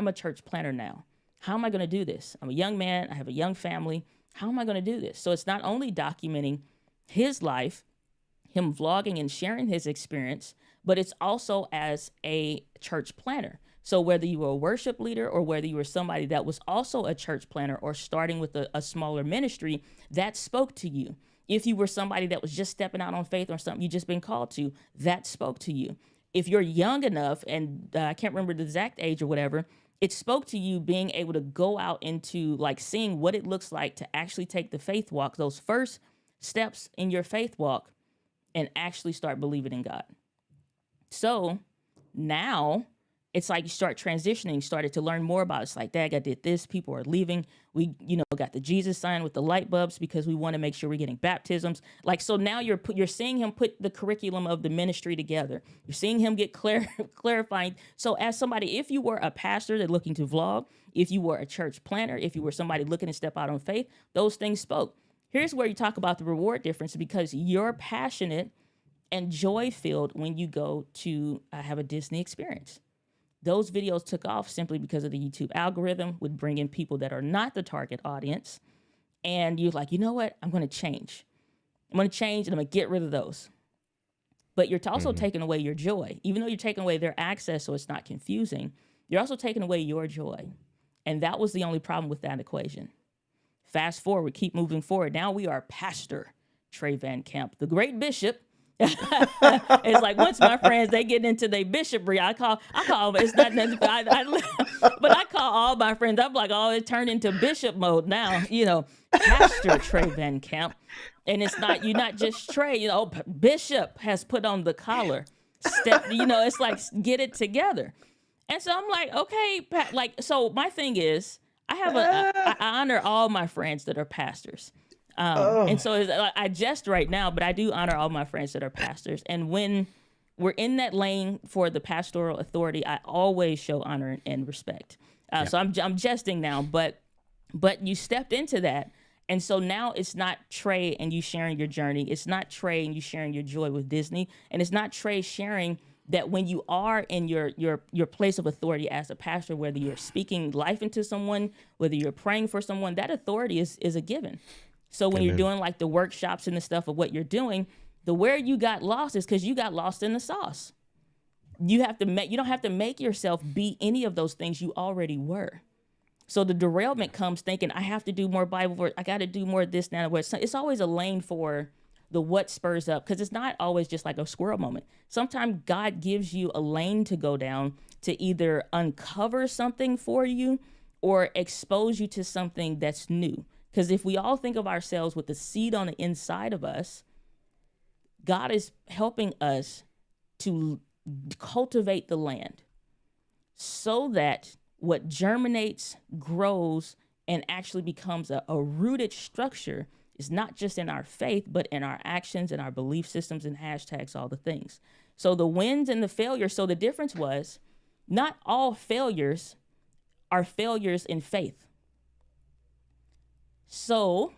a church planner now. How am I going to do this? I'm a young man. I have a young family. How am I going to do this? So it's not only documenting his life, him vlogging and sharing his experience, but it's also as a church planner. So whether you were a worship leader or whether you were somebody that was also a church planner or starting with a smaller ministry, that spoke to you. If you were somebody that was just stepping out on faith or something you just been called to, that spoke to you. If you're young enough, and I can't remember the exact age or whatever, it spoke to you being able to go out into like seeing what it looks like to actually take the faith walk, those first steps in your faith walk, and actually start believing in God. So now it's like you start transitioning, started to learn more about it. It's like, Dad, I did this. People are leaving. We, got the Jesus sign with the light bulbs because we want to make sure we're getting baptisms. Like, so now you're seeing him put the curriculum of the ministry together. You're seeing him get clarifying. So as somebody, if you were a pastor that's looking to vlog, if you were a church planner, if you were somebody looking to step out on faith, those things spoke. Here's where you talk about the reward difference, because you're passionate and joy-filled when you go to have a Disney experience. Those videos took off simply because of the YouTube algorithm would bring in people that are not the target audience. And you're like, you know what? I'm going to change. I'm going to change and I'm going to get rid of those. But you're also taking away your joy. Even though you're taking away their access so it's not confusing, you're also taking away your joy. And that was the only problem with that equation. Fast forward, keep moving forward. Now we are Pastor Trey Van Camp, the great bishop. It's like, once my friends, they get into their bishopry, I call it's not nothing, but I call all my friends, I'm like, oh, it turned into bishop mode now, Pastor Trey Van Camp. And it's not, you're not just Trey, Bishop has put on the collar, it's like, get it together. And so I'm like, okay, so my thing is, I honor all my friends that are pastors. And so I jest right now, but I do honor all my friends that are pastors. And when we're in that lane for the pastoral authority, I always show honor and respect. So I'm jesting now, but you stepped into that. And so now it's not Trey and you sharing your journey. It's not Trey and you sharing your joy with Disney. And it's not Trey sharing that when you are in your place of authority as a pastor, whether you're speaking life into someone, whether you're praying for someone, that authority is a given. So when you're doing like the workshops and the stuff of what you're doing, where you got lost is because you got lost in the sauce. You don't have to make yourself be any of those things you already were. So the derailment comes thinking, I have to do more Bible verse. I got to do more of this now. It's always a lane for the what spurs up, because it's not always just like a squirrel moment. Sometimes God gives you a lane to go down to either uncover something for you or expose you to something that's new. Because if we all think of ourselves with the seed on the inside of us, God is helping us to cultivate the land so that what germinates, grows, and actually becomes a rooted structure is not just in our faith, but in our actions and our belief systems and hashtags, all the things. So the wins and the failures. So the difference was not all failures are failures in faith. So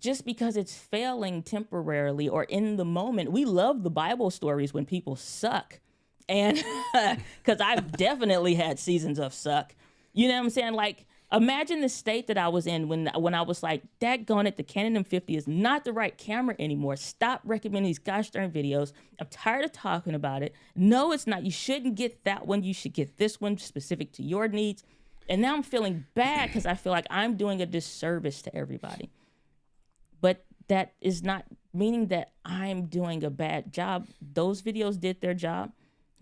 just because it's failing temporarily or in the moment, we love the Bible stories when people suck. And because I've definitely had seasons of suck, you know what I'm saying? Like Imagine the state that I was in when I was like, daggone it, the Canon M50 is not the right camera anymore. Stop recommending these gosh darn videos. I'm tired of talking about it. No, it's not. You shouldn't get that one. You should get this one specific to your needs. And now I'm feeling bad because I feel like I'm doing a disservice to everybody. But that is not meaning that I'm doing a bad job. Those videos did their job.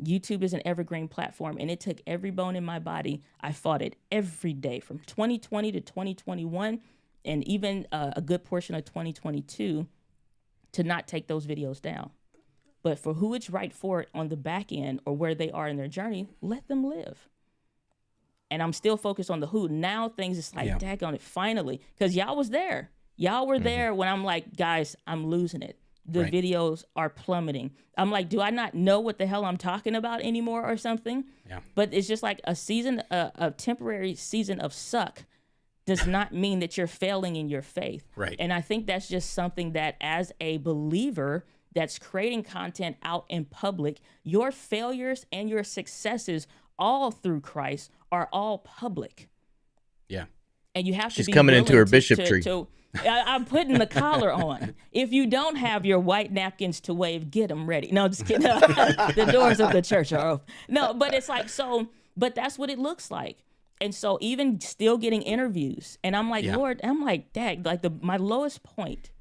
YouTube is an evergreen platform, and it took every bone in my body. I fought it every day from 2020 to 2021, and even a good portion of 2022 to not take those videos down. But for who it's right for on the back end or where they are in their journey, let them live. And I'm still focused on the who. Now things is like, daggone it, finally. Because y'all was there. Y'all were there when I'm like, guys, I'm losing it. The videos are plummeting. I'm like, do I not know what the hell I'm talking about anymore or something? Yeah. But it's just like a temporary season of suck does not mean that you're failing in your faith. Right. And I think that's just something that as a believer that's creating content out in public, your failures and your successes all through Christ are all public. Yeah. And you have to be She's coming into her bishopry. I'm putting the collar on. If you don't have your white napkins to wave, get them ready. No, just kidding. The doors of the church are open. No, but it's like, so, but that's what it looks like. And so even still getting interviews, and I'm like, Lord, I'm like, dang, like my lowest point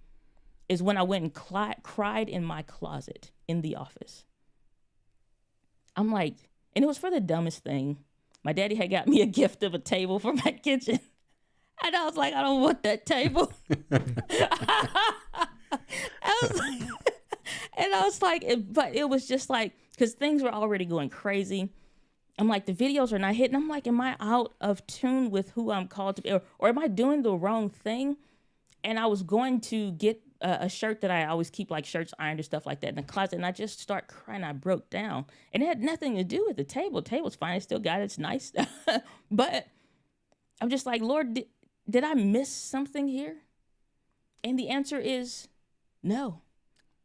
is when I went and cried in my closet in the office. I'm like, and it was for the dumbest thing. My daddy had got me a gift of a table for my kitchen. And I was like, I don't want that table. I was like, but it was just like, because things were already going crazy. I'm like, the videos are not hitting. I'm like, am I out of tune with who I'm called to be? Or am I doing the wrong thing? And I was going to get a shirt that I always keep, like shirts ironed or stuff like that in the closet. And I just start crying. I broke down. And it had nothing to do with the table. The table's fine. I still got it. It's nice. But I'm just like, Lord, did I miss something here? And the answer is no.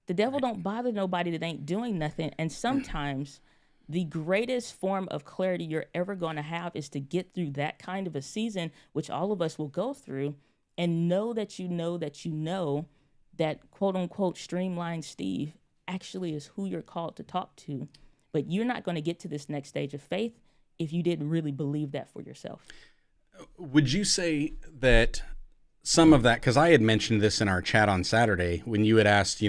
The devil don't bother nobody that ain't doing nothing. And sometimes the greatest form of clarity you're ever going to have is to get through that kind of a season, which all of us will go through, and know that you know that you know that quote unquote streamlined Steve actually is who you're called to talk to. But you're not going to get to this next stage of faith if you didn't really believe that for yourself. Would you say that some of that, because I had mentioned this in our chat on Saturday when you had asked,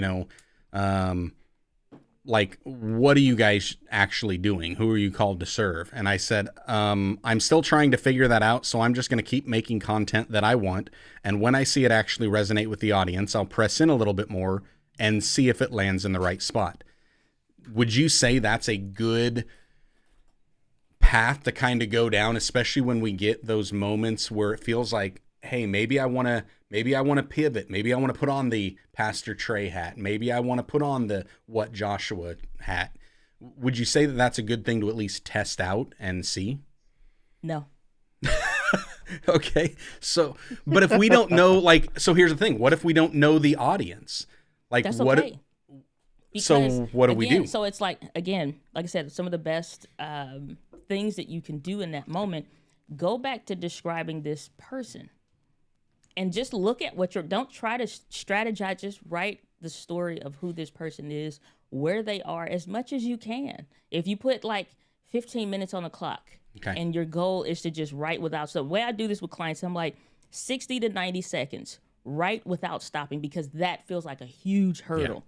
like, what are you guys actually doing? Who are you called to serve? And I said, I'm still trying to figure that out, so I'm just going to keep making content that I want. And when I see it actually resonate with the audience, I'll press in a little bit more and see if it lands in the right spot. Would you say that's a good path to kind of go down, especially when we get those moments where it feels like, hey, maybe I want to pivot. Maybe I want to put on the Pastor Trey hat. Maybe I want to put on the What Joshua hat. Would you say that that's a good thing to at least test out and see? No. Okay. So, but if we don't know, like, so here's the thing. What if we don't know the audience? Like, that's what? Okay. Because, so what do we do? So it's like, again, like I said, some of the best things that you can do in that moment, go back to describing this person and just look at what don't try to strategize, just write the story of who this person is, where they are as much as you can. If you put like 15 minutes on the clock and your goal is to just write without, so the way I do this with clients, I'm like 60 to 90 seconds, write without stopping, because that feels like a huge hurdle. Yeah.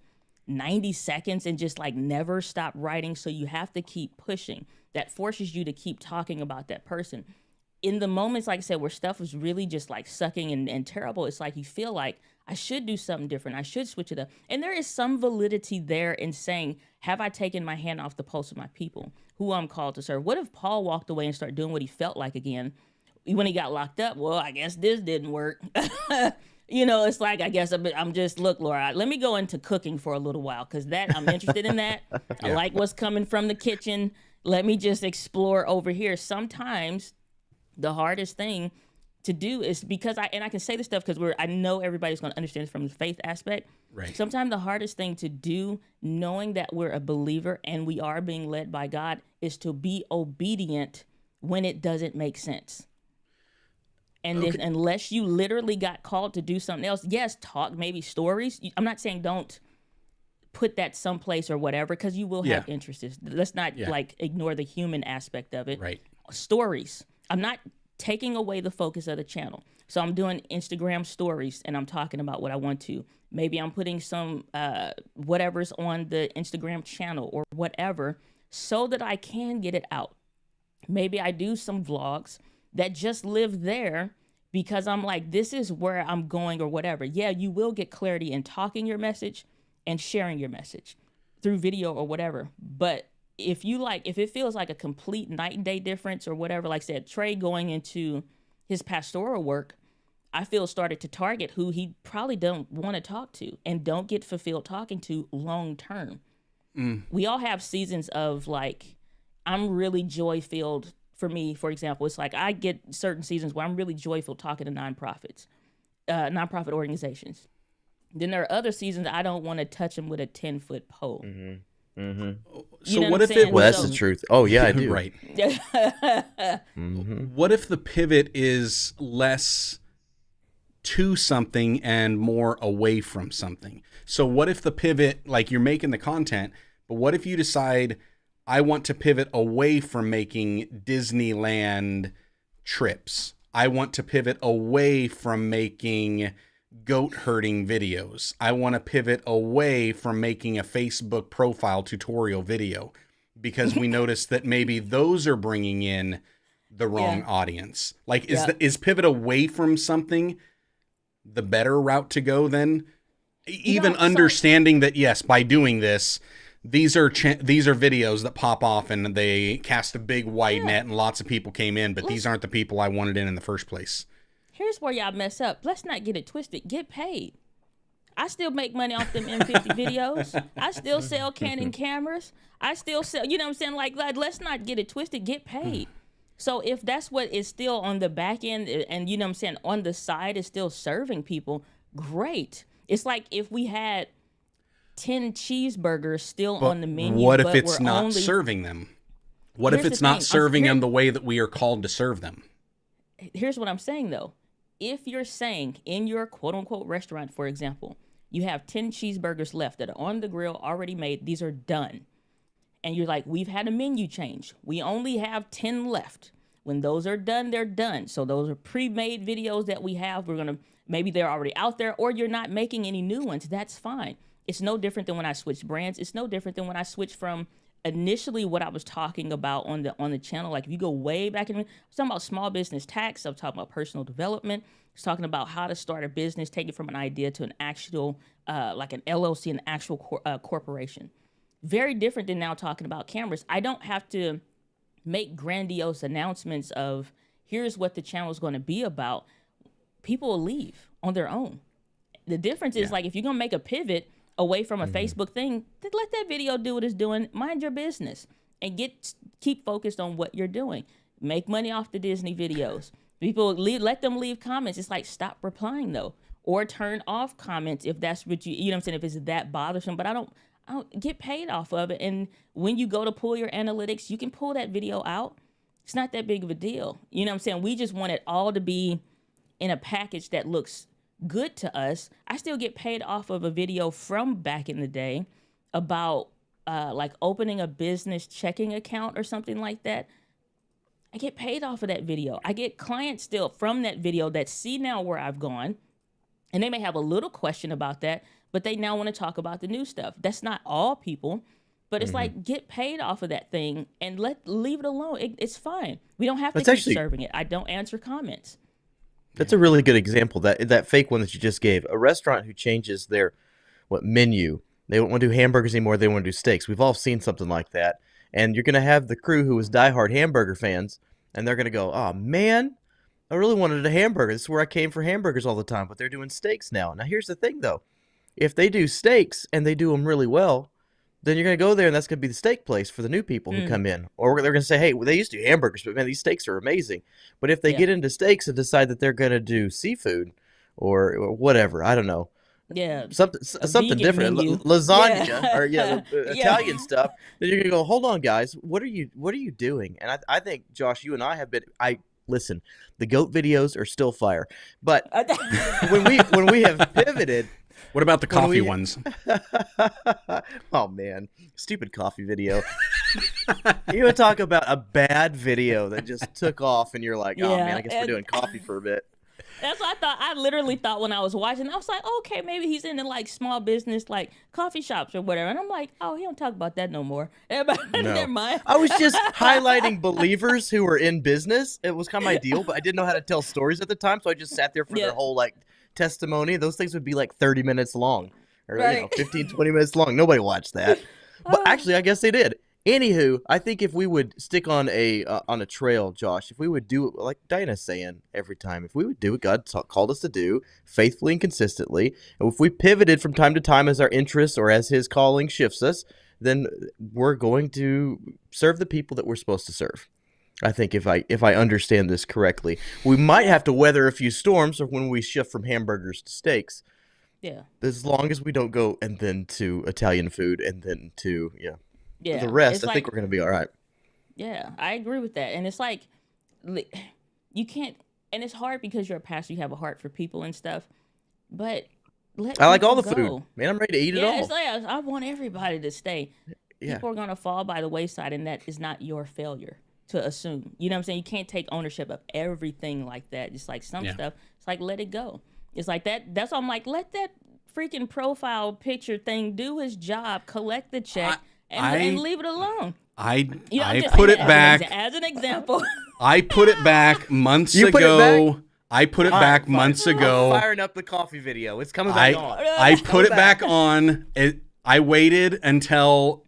90 seconds and just like never stop writing. So you have to keep pushing. That forces you to keep talking about that person. In the moments, like I said, where stuff is really just like sucking and terrible, it's like you feel like I should do something different. I should switch it up. And there is some validity there in saying, have I taken my hand off the pulse of my people, who I'm called to serve? What if Paul walked away and started doing what he felt like again when he got locked up? Well, I guess this didn't work. It's like, I guess I'm just, look, Laura, let me go into cooking for a little while, because that I'm interested in that. I like what's coming from the kitchen. Let me just explore over here. Sometimes the hardest thing to do is, because I can say this stuff because I know everybody's going to understand this from the faith aspect. Right. Sometimes the hardest thing to do, knowing that we're a believer and we are being led by God, is to be obedient when it doesn't make sense. And if, unless you literally got called to do something else, yes, talk maybe stories. I'm not saying don't put that someplace or whatever, because you will have interests. Let's not like ignore the human aspect of it. Right. Stories. I'm not taking away the focus of the channel. So I'm doing Instagram stories and I'm talking about what I want to. Maybe I'm putting some whatever's on the Instagram channel or whatever so that I can get it out. Maybe I do some vlogs that just live there because I'm like, this is where I'm going or whatever. Yeah, you will get clarity in talking your message and sharing your message through video or whatever. But if it feels like a complete night and day difference or whatever, like I said, Trey going into his pastoral work, I feel started to target who he probably don't want to talk to and don't get fulfilled talking to long term. We all have seasons of like, I'm really joy filled. For me, for example, it's like I get certain seasons where I'm really joyful talking to nonprofit organizations. Then there are other seasons I don't want to touch them with a 10-foot pole. So what if it? Well, that's the truth. Oh yeah, I do. Right. What if the pivot is less to something and more away from something? So what if the pivot, like you're making the content, but what if you decide, I want to pivot away from making Disneyland trips. I want to pivot away from making goat herding videos. I want to pivot away from making a Facebook profile tutorial video because we noticed that maybe those are bringing in the wrong audience. Like, is pivot away from something the better route to go then? Even understanding that, yes, by doing this, these are videos that pop off and they cast a big wide net and lots of people came in, but these aren't the people I wanted in the first place. Here's where y'all mess up. Let's not get it twisted. Get paid. I still make money off them M50 videos. I still sell Canon cameras. I still sell, you know what I'm saying? Like, let's not get it twisted. Get paid. So if that's what is still on the back end and, you know what I'm saying, on the side is still serving people, great. It's like if we had 10 cheeseburgers still on the menu. What if it's not serving them? What if it's not serving them the way that we are called to serve them? Here's what I'm saying, though. If you're saying in your quote-unquote restaurant, for example, you have 10 cheeseburgers left that are on the grill, already made, these are done. And you're like, we've had a menu change. We only have 10 left. When those are done, they're done. So those are pre-made videos that we have. Maybe they're already out there, or you're not making any new ones. That's fine. It's no different than when I switched brands. It's no different than when I switched from initially what I was talking about on the channel. Like if you go way back in, I was talking about small business tax. I was talking about personal development. I was talking about how to start a business, take it from an idea to an actual, like an LLC, an actual corporation. Very different than now talking about cameras. I don't have to make grandiose announcements of here's what the channel is going to be about. People will leave on their own. The difference is like if you're going to make a pivot away from a Facebook thing, then let that video do what it's doing. Mind your business and keep focused on what you're doing. Make money off the Disney videos. People let them leave comments. It's like stop replying though, or turn off comments if that's what you know what I'm saying, if it's that bothersome. But I don't get paid off of it. And when you go to pull your analytics, you can pull that video out. It's not that big of a deal. You know what I'm saying? We just want it all to be in a package that looks good to us. I still get paid off of a video from back in the day about like opening a business checking account or something like that. I get paid off of that video. I get clients still from that video that see now where I've gone, and they may have a little question about that, but they now want to talk about the new stuff. That's not all people, but it's like get paid off of that thing and leave it alone. It's fine. We don't have to keep serving it. I don't answer comments. That's a really good example. That fake one that you just gave. A restaurant who changes their menu. They don't want to do hamburgers anymore. They want to do steaks. We've all seen something like that. And you're going to have the crew who is diehard hamburger fans, and they're going to go, oh, man, I really wanted a hamburger. This is where I came for hamburgers all the time, but they're doing steaks now. Now, here's the thing, though. If they do steaks and they do them really well, then you're going to go there, and that's going to be the steak place for the new people who come in. Or they're going to say, hey, well, they used to do hamburgers, but, man, these steaks are amazing. But if they get into steaks and decide that they're going to do seafood or whatever, I don't know. Yeah. Something different. Lasagna or Italian stuff. Then you're going to go, hold on, guys. What are you doing? And I think, Josh, you and I have been listen, the goat videos are still fire. But when we have pivoted, What about the coffee ones? oh man, stupid coffee video. You would talk about a bad video that just took off, and you're like, oh man, I guess we're doing coffee for a bit. That's what I thought. I literally thought when I was watching, I was like, okay, maybe he's into like small business, like coffee shops or whatever. And I'm like, oh, he don't talk about that no more. Everybody, never mind. I was just highlighting believers who were in business. It was kind of my deal, but I didn't know how to tell stories at the time, so I just sat there for their whole like testimony. Those things would be like 30 minutes long, or 15, 20 minutes long. Nobody watched that, but actually, I guess they did. Anywho, I think if we would stick on a trail, Josh, if we would do it like Diana's saying every time, if we would do what God called us to do faithfully and consistently, and if we pivoted from time to time as our interests or as His calling shifts us, then we're going to serve the people that we're supposed to serve. I think if I understand this correctly, we might have to weather a few storms or when we shift from hamburgers to steaks. Yeah. As long as we don't go and then to Italian food and then to Yeah, the rest, I think we're going to be all right. Yeah, I agree with that. And it's like, you can't, and it's hard because you're a pastor, you have a heart for people and stuff, but I like all the go. food. Man, I'm ready to eat it all. It's like, I want everybody to stay. Yeah. People are going to fall by the wayside, and that is not your failure to assume. You know what I'm saying? You can't take ownership of everything like that. Just like some stuff, it's like, let it go. It's like that. That's why I'm like, let that freaking profile picture thing do his job, collect the check, and leave it alone. I put it back as an example. I put it back months ago. I put it back months ago. I'm firing up the coffee video. It's coming back on. I put it back on. I waited until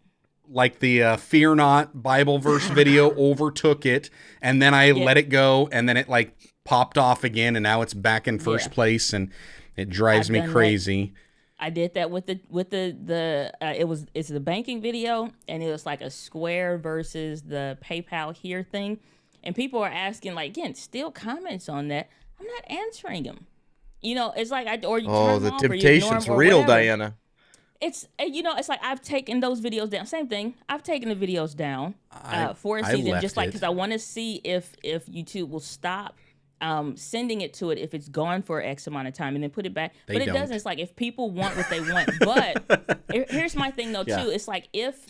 like the Fear Not Bible verse video overtook it, and then I let it go, and then it like popped off again, and now it's back in first place, and it drives me crazy. I did that with it's the banking video, and it was like a Square versus the PayPal here thing, and people are asking like, again, still comments on that. I'm not answering them. You know, it's like the temptation's real, Diana. It's it's like I've taken those videos down. Same thing. I've taken the videos down for a season, just like because I want to see if YouTube will stop sending it to it if it's gone for X amount of time and then put it back. But it doesn't. It's like if people want what they want. But here's my thing though too. It's like if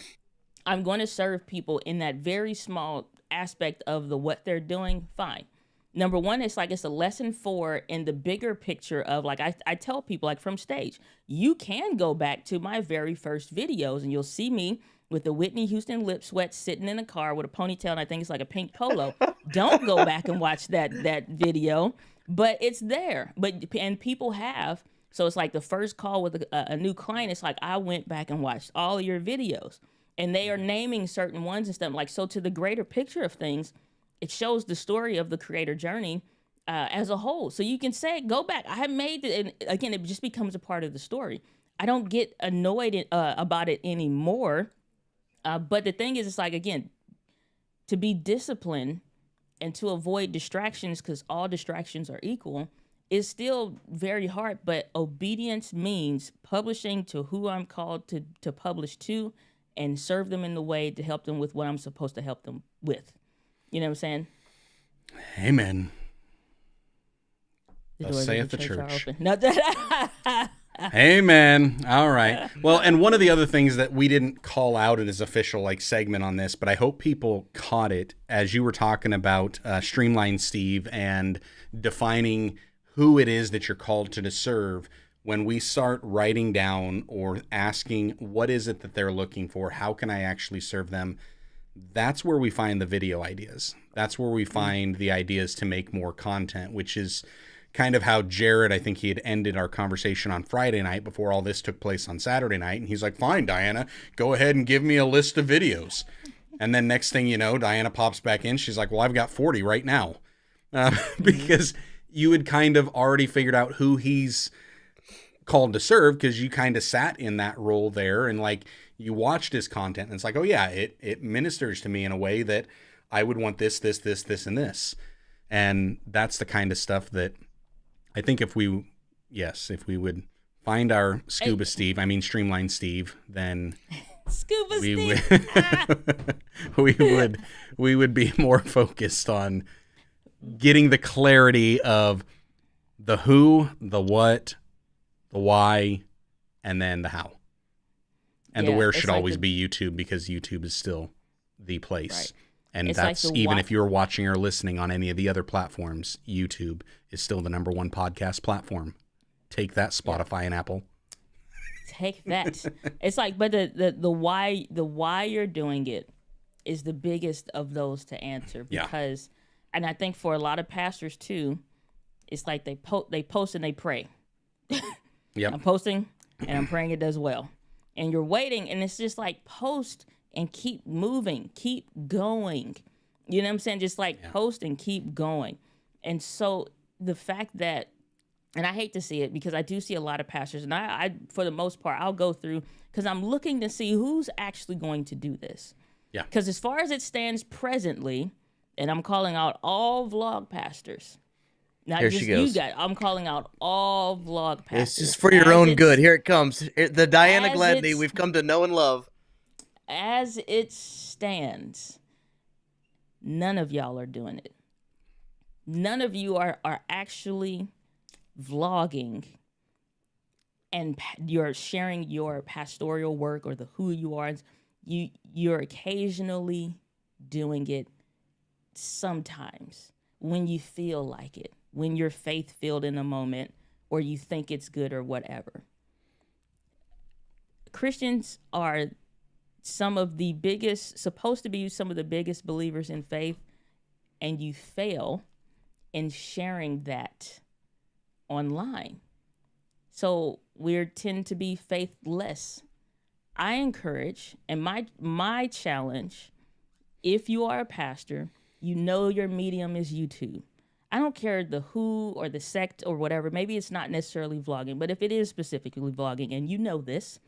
I'm going to serve people in that very small aspect of what they're doing, fine. Number one, it's like it's a lesson for in the bigger picture of like I tell people like from stage, you can go back to my very first videos and you'll see me with the Whitney Houston lip sweat sitting in a car with a ponytail, and I think it's like a pink polo. Don't go back and watch that video, but it's there. And people have, so it's like the first call with a new client, it's like I went back and watched all of your videos, and they are naming certain ones and stuff. Like, so to the greater picture of things, it shows the story of the creator journey as a whole. So you can say, go back. I have made it, and again, it just becomes a part of the story. I don't get annoyed about it anymore. But the thing is, it's like, again, to be disciplined and to avoid distractions, because all distractions are equal, is still very hard. But obedience means publishing to who I'm called to publish to and serve them in the way to help them with what I'm supposed to help them with. You know what I'm saying? Amen. Thus saith the church. Amen. All right. Well, and one of the other things that we didn't call out in his official like segment on this, but I hope people caught it as you were talking about Streamline Steve and defining who it is that you're called to serve. When we start writing down or asking what is it that they're looking for, how can I actually serve them? That's where we find the video ideas. That's where we find the ideas to make more content, which is kind of how Jarrod, I think he had ended our conversation on Friday night before all this took place on Saturday night. And he's like, fine, Diana, go ahead and give me a list of videos. And then next thing you know, Diana pops back in. She's like, well, I've got 40 right now. Because you had kind of already figured out who he's called to serve because you kind of sat in that role there and like you watched his content. And it's like, oh yeah, it ministers to me in a way that I would want this, and this. And that's the kind of stuff that I think if we would find our Streamline Steve, then we would be more focused on getting the clarity of the who, the what, the why, and then the how. And the where should always be YouTube, because YouTube is still the place. Right. And it's that's like even if you're watching or listening on any of the other platforms, YouTube is still the number one podcast platform. Take that, Spotify and Apple. Take that. It's like, but the why you're doing it is the biggest of those to answer, because, and I think for a lot of pastors too, it's like they post and they pray. Yep. I'm posting and I'm praying it does well, and you're waiting, and it's just like post and keep moving, keep going. You know what I'm saying? Just like post and keep going. And so the fact that, and I hate to see it because I do see a lot of pastors, and I for the most part, I'll go through because I'm looking to see who's actually going to do this. Yeah. Because as far as it stands presently, and I'm calling out all vlog pastors, not Here just she goes. you guys, I'm calling out all vlog pastors. It's just for your own good. Here it comes. The Diana Gladney we've come to know and love. As it stands, none of y'all are doing it. None of you are actually vlogging and you're sharing your pastoral work or the who you are. You're occasionally doing it sometimes when you feel like it, when you're faith-filled in a moment or you think it's good or whatever. Christians are supposed to be some of the biggest believers in faith, and you fail in sharing that online. So we tend to be faithless. I encourage, and my challenge, if you are a pastor, you know your medium is YouTube. I don't care the who or the sect or whatever. Maybe it's not necessarily vlogging, but if it is specifically vlogging and you know this,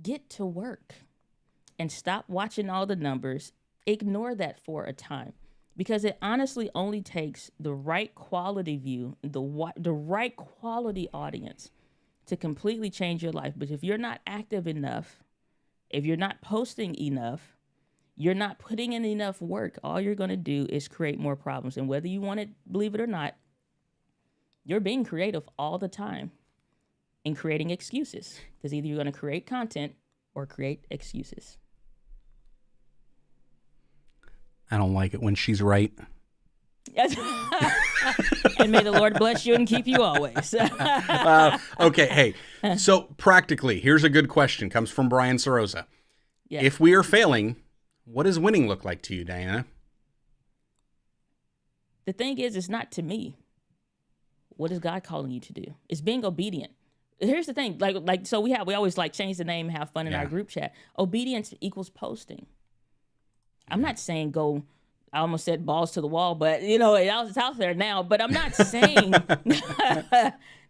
get to work. And stop watching all the numbers. Ignore that for a time, because it honestly only takes the right quality view, the right quality audience to completely change your life. But if you're not active enough, if you're not posting enough, you're not putting in enough work, all you're going to do is create more problems. And whether you want to believe it or not, you're being creative all the time in creating excuses, because either you're going to create content or create excuses. I don't like it when she's right. And may the Lord bless you and keep you always. Okay, hey, so practically, here's a good question. Comes from Brian Sorosa. Yeah. If we are failing, what does winning look like to you, Diana? The thing is, it's not to me. What is God calling you to do? It's being obedient. Here's the thing, so we always like change the name and have fun in our group chat. Obedience equals posting. I'm not saying go, I almost said balls to the wall, but it's out there now. But I'm not saying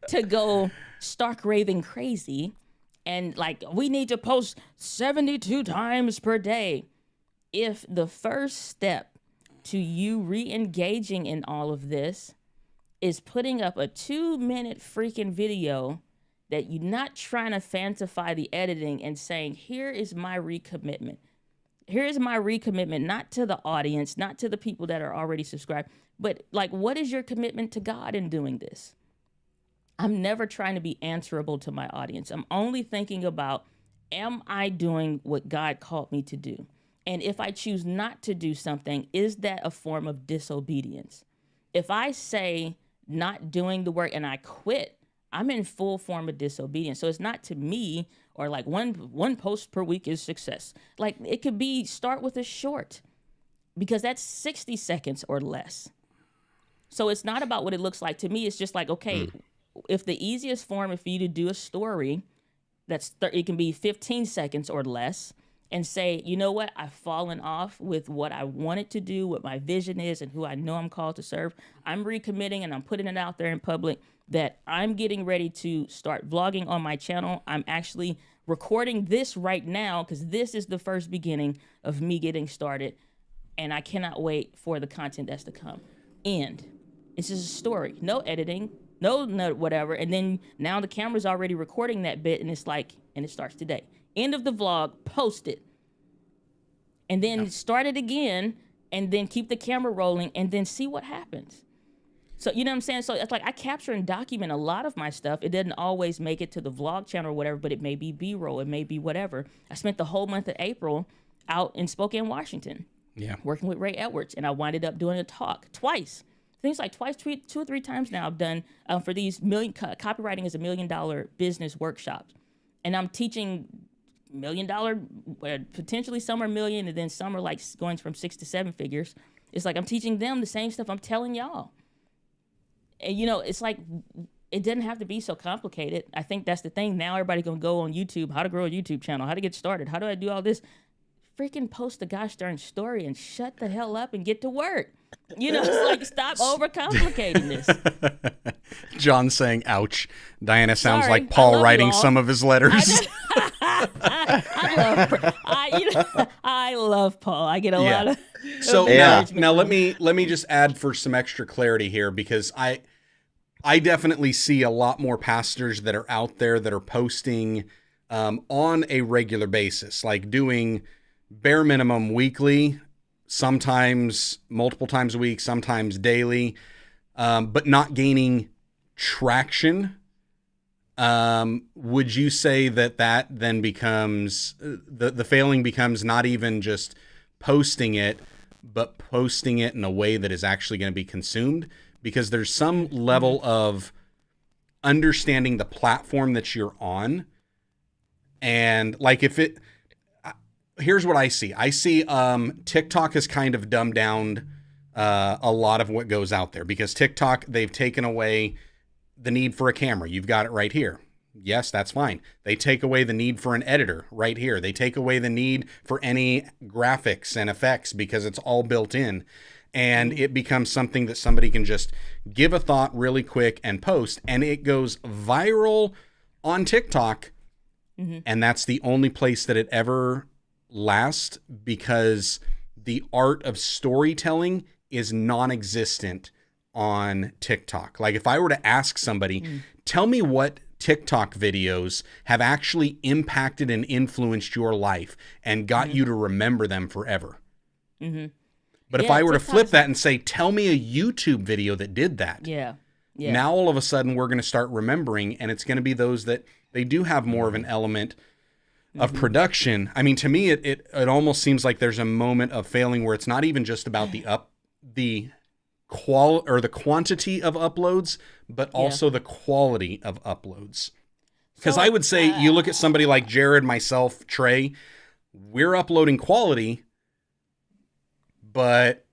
to go stark raving crazy and like we need to post 72 times per day. If the first step to you re-engaging in all of this is putting up a 2-minute freaking video that you're not trying to fancify the editing and saying, here is my recommitment. Here is my recommitment, not to the audience, not to the people that are already subscribed, but like, what is your commitment to God in doing this? I'm never trying to be answerable to my audience. I'm only thinking about, am I doing what God called me to do? And if I choose not to do something, is that a form of disobedience? If I say not doing the work and I quit, I'm in full form of disobedience. So it's not to me, or like one post per week is success. Like it could be start with a short, because that's 60 seconds or less. So it's not about what it looks like. To me, it's just like, okay, if the easiest form is for you to do a story, it can be 15 seconds or less, and say, you know what, I've fallen off with what I wanted to do, what my vision is, and who I know I'm called to serve. I'm recommitting and I'm putting it out there in public that I'm getting ready to start vlogging on my channel. I'm actually recording this right now because this is the first beginning of me getting started, and I cannot wait for the content that's to come. And it's just a story, no editing, no whatever. And then now the camera's already recording that bit, and it's like, and it starts today. End of the vlog, post it. And then start it again and then keep the camera rolling and then see what happens. So, you know what I'm saying? So it's like I capture and document a lot of my stuff. It doesn't always make it to the vlog channel or whatever, but it may be B-roll. It may be whatever. I spent the whole month of April out in Spokane, Washington, working with Ray Edwards, and I winded up doing a talk twice. Things like twice, 2 or 3 times now I've done for these copywriting is $1 million business workshops. And I'm teaching $1 million, potentially some are million, and then some are like going from 6 to 7 figures. It's like I'm teaching them the same stuff I'm telling y'all. And, you know, it's like it didn't have to be so complicated. I think that's the thing. Now everybody can go on YouTube, how to grow a YouTube channel, how to get started, how do I do all this? Freaking post a gosh darn story and shut the hell up and get to work. You know, it's like, stop overcomplicating this. John saying, ouch. Diana sounds Sorry, like Paul writing all. some of his letters. I love Paul. I get a lot of So encouragement now from let me just add for some extra clarity here, because I definitely see a lot more pastors that are out there that are posting on a regular basis, like doing bare minimum weekly, sometimes multiple times a week, sometimes daily, but not gaining traction. Would you say that then becomes the failing becomes not even just posting it, but posting it in a way that is actually going to be consumed? Because there's some level of understanding the platform that you're on. And like here's what I see. I see TikTok has kind of dumbed down a lot of what goes out there, because TikTok, they've taken away the need for a camera. You've got it right here. Yes, that's fine. They take away the need for an editor right here. They take away the need for any graphics and effects because it's all built in. And it becomes something that somebody can just give a thought really quick and post, and it goes viral on TikTok. And that's the only place that it ever lasts, because the art of storytelling is non-existent on TikTok. Like if I were to ask somebody, tell me what TikTok videos have actually impacted and influenced your life and got you to remember them forever. But if I were to flip that and say, tell me a YouTube video that did that. Now all of a sudden we're going to start remembering, and it's going to be those that they do have more of an element of production. I mean, to me, it almost seems like there's a moment of failing where it's not even just about the quantity of uploads, but also the quality of uploads. Because I would say you look at somebody like Jarrod, myself, Trey, we're uploading quality, but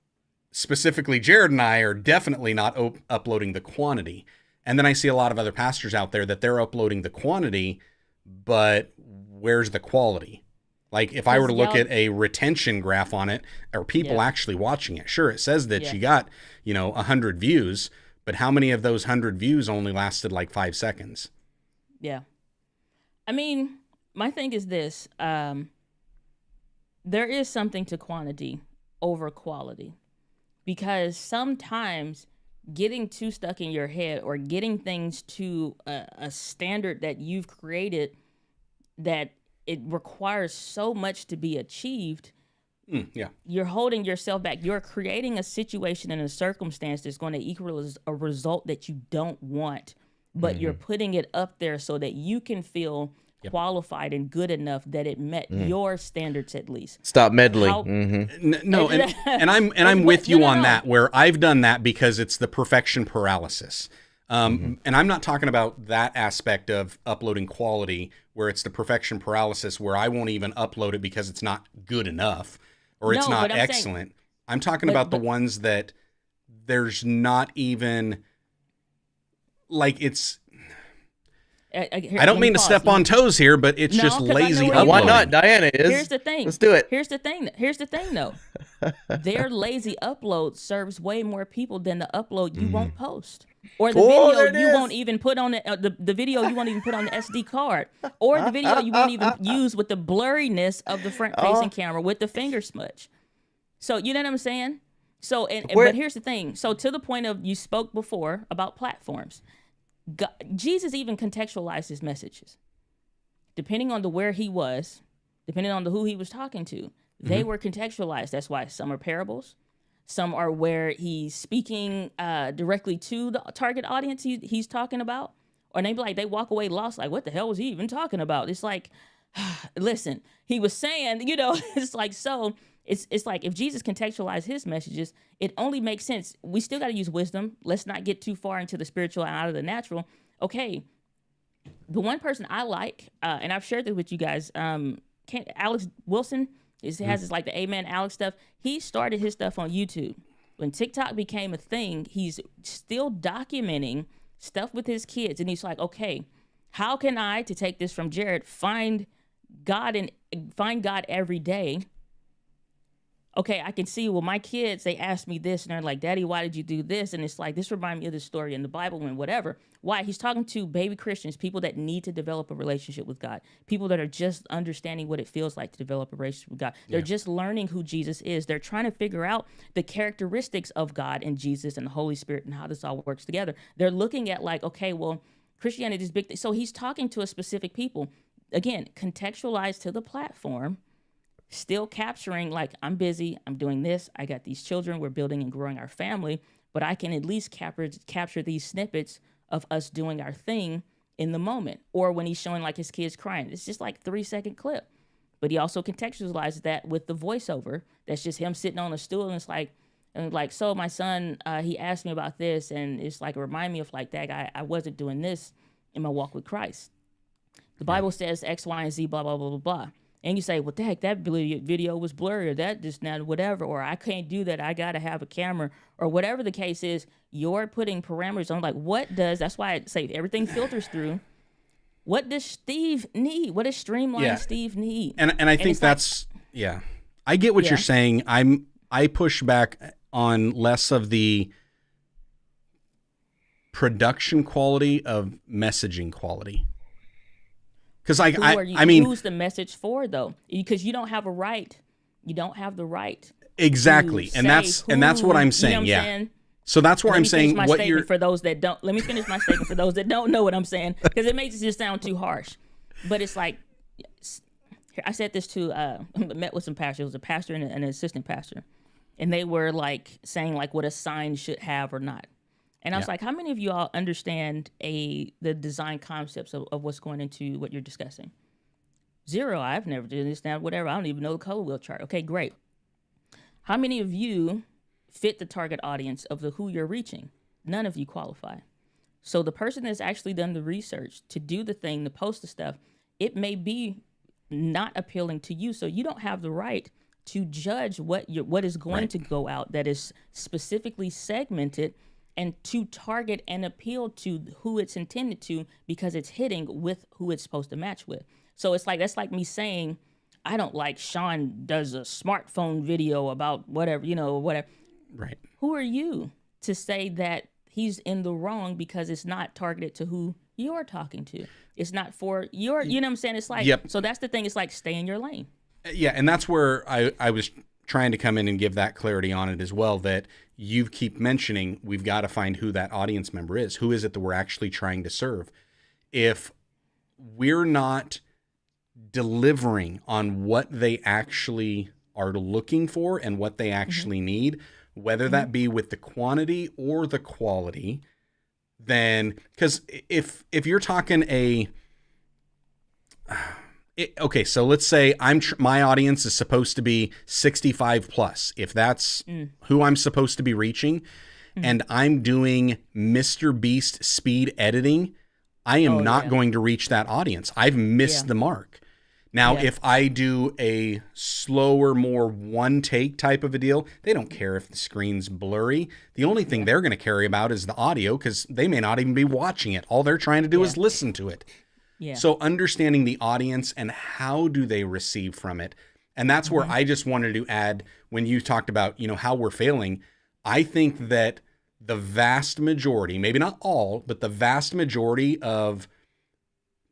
specifically Jarrod and I are definitely not uploading the quantity. And then I see a lot of other pastors out there that they're uploading the quantity, but where's the quality? Like if I were to look at a retention graph on it, are people actually watching it? Sure, it says that you got, 100 views, but how many of those 100 views only lasted like 5 seconds? Yeah. I mean, my thing is this. There is something to quantity over quality, because sometimes getting too stuck in your head or getting things to a standard that you've created that it requires so much to be achieved, you're holding yourself back. You're creating a situation and a circumstance that's going to equal a result that you don't want, but you're putting it up there so that you can feel qualified and good enough that it met your standards at least. Stop meddling. No, and I'm with you on that, where I've done that because it's the perfection paralysis. And I'm not talking about that aspect of uploading quality where it's the perfection paralysis where I won't even upload it because it's not good enough or it's not excellent. I'm talking about the ones that there's not even like it's. I don't mean to step on toes here, but it's just lazy uploading. Why not? Diana is. Here's the thing. Let's do it. Here's the thing, though. Their lazy upload serves way more people than the upload you won't post, or the video you won't even put on the video you won't even put on the SD card, or the video you won't even use with the blurriness of the front-facing camera with the finger smudge. So you know what I'm saying? So but here's the thing. So to the point of you spoke before about platforms. God, Jesus even contextualized his messages. Depending on where he was, depending on who he was talking to, they were contextualized. That's why some are parables, Some are where he's speaking directly to the target audience he's talking about. Or they be like, they walk away lost, like, what the hell was he even talking about? It's like, listen, he was saying, it's like, so it's like if Jesus contextualized his messages, it only makes sense. We still got to use wisdom. Let's not get too far into the spiritual and out of the natural. Okay, the one person I like, and I've shared this with you guys, Alex Wilson, has this like the Amen Alex stuff. He started his stuff on YouTube. When TikTok became a thing, he's still documenting stuff with his kids. And he's like, okay, how can I, to take this from Jarrod, find God every day? Okay, I can see, well, my kids, they asked me this, and they're like, Daddy, why did you do this? And it's like, this reminds me of this story in the Bible and whatever. Why? He's talking to baby Christians, people that need to develop a relationship with God, people that are just understanding what it feels like to develop a relationship with God. They're just learning who Jesus is. They're trying to figure out the characteristics of God and Jesus and the Holy Spirit and how this all works together. They're looking at like, okay, well, Christianity is big. So he's talking to a specific people. Again, contextualized to the platform, still capturing like, I'm busy, I'm doing this, I got these children, we're building and growing our family, but I can at least capture these snippets of us doing our thing in the moment. Or when he's showing like his kids crying, it's just like 3-second clip. But he also contextualizes that with the voiceover. That's just him sitting on a stool, and it's like, so my son, he asked me about this, and it's like, remind me of like, that I wasn't doing this in my walk with Christ. The Bible says X, Y, and Z, blah, blah, blah, blah, blah. And you say, well, heck, that video was blurry, or that just now whatever, or I can't do that, I got to have a camera, or whatever the case is. You're putting parameters on, like, that's why I say everything filters through. What does Steve need? What does Streamline Steve need? And I think that's, I get what you're saying. I push back on less of the production quality of messaging quality. Because I mean, who's the message for though? Because you don't have a right. You don't have the right. Exactly, and that's what I'm saying. You know what I'm saying? So that's where I'm saying what you're. For those that don't, let me finish my statement for those that don't know what I'm saying, because it makes it just sound too harsh. But it's like, I said this to met with some pastors. It was a pastor and an assistant pastor, and they were like saying like what a sign should have or not. And I was like, how many of you all understand the design concepts of what's going into what you're discussing? 0. I've never done this now, whatever. I don't even know the color wheel chart. Okay, great. How many of you fit the target audience of who you're reaching? None of you qualify. So the person that's actually done the research to do the thing, to post the stuff, it may be not appealing to you. So you don't have the right to judge what is going to go out that is specifically segmented and to target and appeal to who it's intended to, because it's hitting with who it's supposed to match with. So it's like, that's like me saying, I don't like Sean does a smartphone video about whatever, whatever. Right. Who are you to say that he's in the wrong because it's not targeted to who you're talking to? It's not for your, you know what I'm saying? It's like, so that's the thing. It's like, stay in your lane. Yeah. And that's where I was trying to come in and give that clarity on it as well, that you keep mentioning we've got to find who that audience member is. Who is it that we're actually trying to serve? If we're not delivering on what they actually are looking for and what they actually need, whether that be with the quantity or the quality, then, because if you're talking okay, so let's say my audience is supposed to be 65 plus. If that's who I'm supposed to be reaching, and I'm doing Mr. Beast speed editing, I am not going to reach that audience. I've missed the mark. Now, if I do a slower, more one take type of a deal, they don't care if the screen's blurry. The only thing they're going to care about is the audio, because they may not even be watching it. All they're trying to do is listen to it. Yeah. So understanding the audience and how do they receive from it. And that's where I just wanted to add, when you talked about, how we're failing, I think that the vast majority, maybe not all, but the vast majority of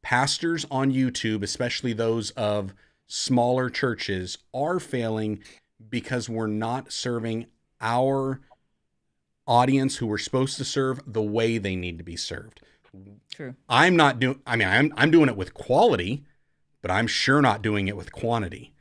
pastors on YouTube, especially those of smaller churches, are failing because we're not serving our audience who we're supposed to serve the way they need to be served. True. I'm doing it with quality, but I'm sure not doing it with quantity.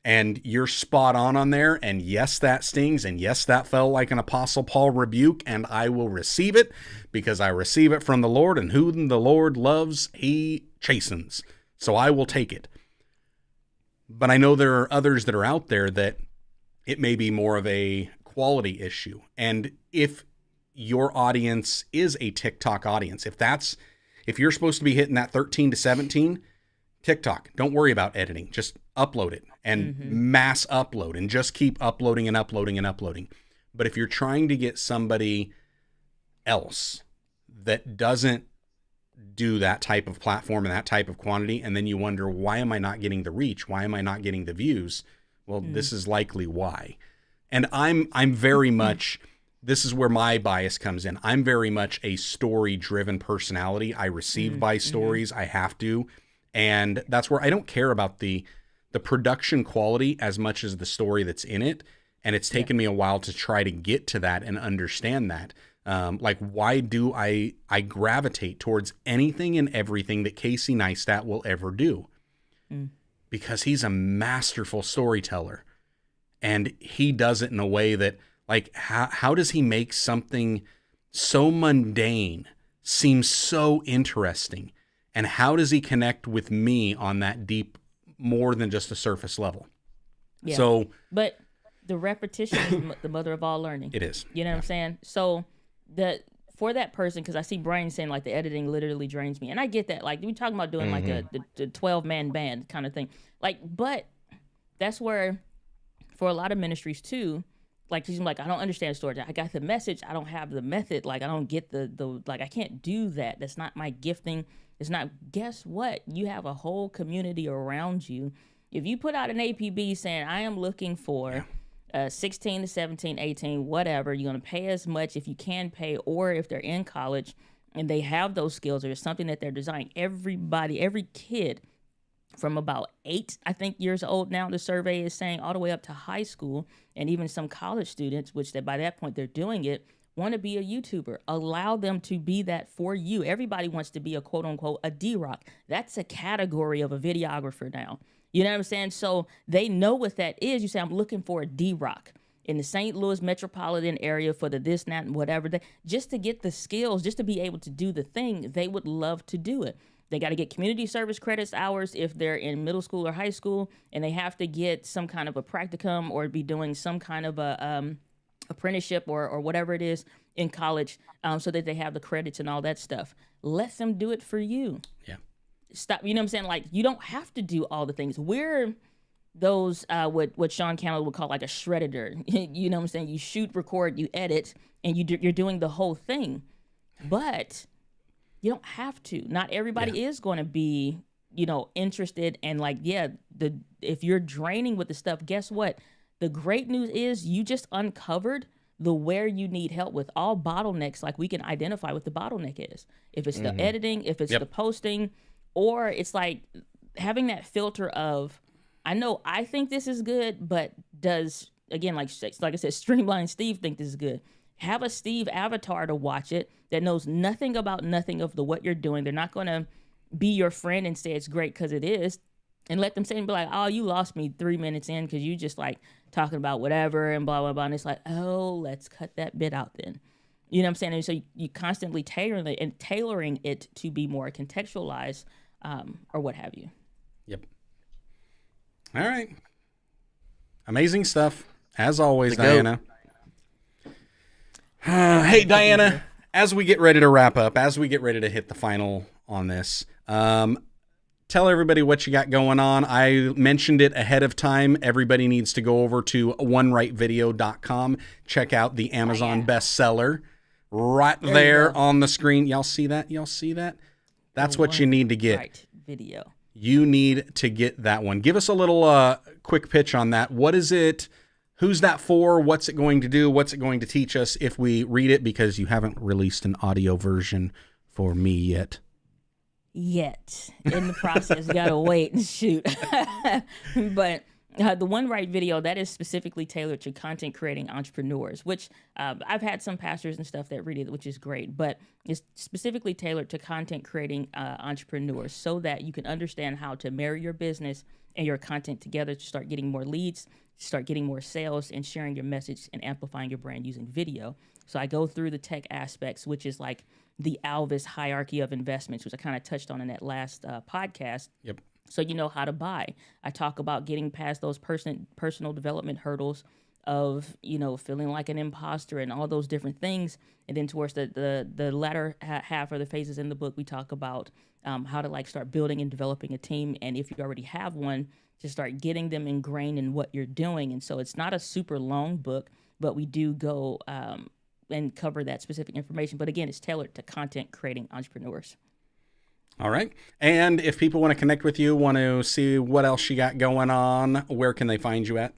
and you're spot on there. And yes, that stings. And yes, that felt like an Apostle Paul rebuke, and I will receive it because I receive it from the Lord, and whom the Lord loves, he chastens. So I will take it. But I know there are others that are out there that it may be more of a quality issue. And if your audience is a TikTok audience, if you're supposed to be hitting that 13 to 17, TikTok, don't worry about editing. Just upload it and mass upload and just keep uploading and uploading and uploading. But if you're trying to get somebody else that doesn't do that type of platform and that type of quantity, and then you wonder, why am I not getting the reach? Why am I not getting the views? Well, this is likely why. And I'm very much, this is where my bias comes in. I'm very much a story-driven personality. I receive by stories. I have to. And that's where I don't care about the production quality as much as the story that's in it. And it's taken me a while to try to get to that and understand that. Like, why do I gravitate towards anything and everything that Casey Neistat will ever do? Because he's a masterful storyteller. And he does it in a way that, like, how does he make something so mundane seem so interesting? And how does he connect with me on that deep, more than just a surface level? Yeah. So, but the repetition is the mother of all learning. It is. You know what I'm saying? So for that person, because I see Brian saying like the editing literally drains me, and I get that. Like, we talking about doing like the 12-man band kind of thing. Like, but that's where for a lot of ministries too, like, he's like, I don't understand story. I got the message. I don't have the method. Like, I don't get the like, I can't do that. That's not my gifting. It's not. Guess what? You have a whole community around you. If you put out an APB saying, I am looking for 16 to 17, 18, whatever, you're going to pay as much if you can pay, or if they're in college and they have those skills or something that they're designing. Every kid from about 8, I think, years old now, the survey is saying, all the way up to high school, and even some college students, which by that point they're doing it, want to be a YouTuber. Allow them to be that for you. Everybody wants to be a quote unquote a D-Rock. That's a category of a videographer now. You know what I'm saying? So they know what that is. You say, I'm looking for a D-Rock in the St. Louis metropolitan area for the this, that, and whatever. Just to get the skills, just to be able to do the thing, they would love to do it. They got to get community service credits hours if they're in middle school or high school, and they have to get some kind of a practicum or be doing some kind of a apprenticeship or whatever it is in college, so that they have the credits and all that stuff. Let them do it for you. Yeah. Stop. You know what I'm saying? Like, you don't have to do all the things. We're those what Sean Cannell would call like a shredder. You know what I'm saying? You shoot, record, you edit, and you're doing the whole thing. But you don't have to. Not everybody is going to be, interested. And like, if you're draining with the stuff, guess what? The great news is you just uncovered where you need help with all bottlenecks. Like, we can identify what the bottleneck is. If it's the editing, if it's the posting, or it's like having that filter of, I know I think this is good, but does, again, like I said, Streamline Steve think this is good. Have a Steve avatar to watch it that knows nothing about nothing of what you're doing. They're not going to be your friend and say it's great because it is. And let them say and be like, oh, you lost me 3 minutes in because you just like talking about whatever and blah, blah, blah. And it's like, oh, let's cut that bit out then. You know what I'm saying? And so you constantly tailoring it to be more contextualized or what have you. Yep. All right. Amazing stuff. As always, Diana. Hey, Diana, as we get ready to wrap up, as we get ready to hit the final on this, tell everybody what you got going on. I mentioned it ahead of time. Everybody needs to go over to onerightvideo.com. Check out the Amazon bestseller right there on the screen. Y'all see that? That's what you need to get. Right video. You need to get that one. Give us a little quick pitch on that. What is it? Who's that for? What's it going to do? What's it going to teach us if we read it? Because you haven't released an audio version for me yet. In the process, gotta wait and shoot. But The One Right video, that is specifically tailored to content creating entrepreneurs, which I've had some pastors and stuff that read it, which is great, but it's specifically tailored to content creating entrepreneurs so that you can understand how to marry your business and your content together to start getting more leads, start getting more sales, and sharing your message and amplifying your brand using video. So I go through the tech aspects, which is like the Alvis hierarchy of investments, which I kind of touched on in that last podcast. Yep. So you know how to buy. I talk about getting past those personal development hurdles of, feeling like an imposter and all those different things. And then towards the latter half of the phases in the book, we talk about how to start building and developing a team. And if you already have one, to start getting them ingrained in what you're doing. And so it's not a super long book, but we do go and cover that specific information. But again, it's tailored to content creating entrepreneurs. All right. And if people want to connect with you, want to see what else you got going on, where can they find you at?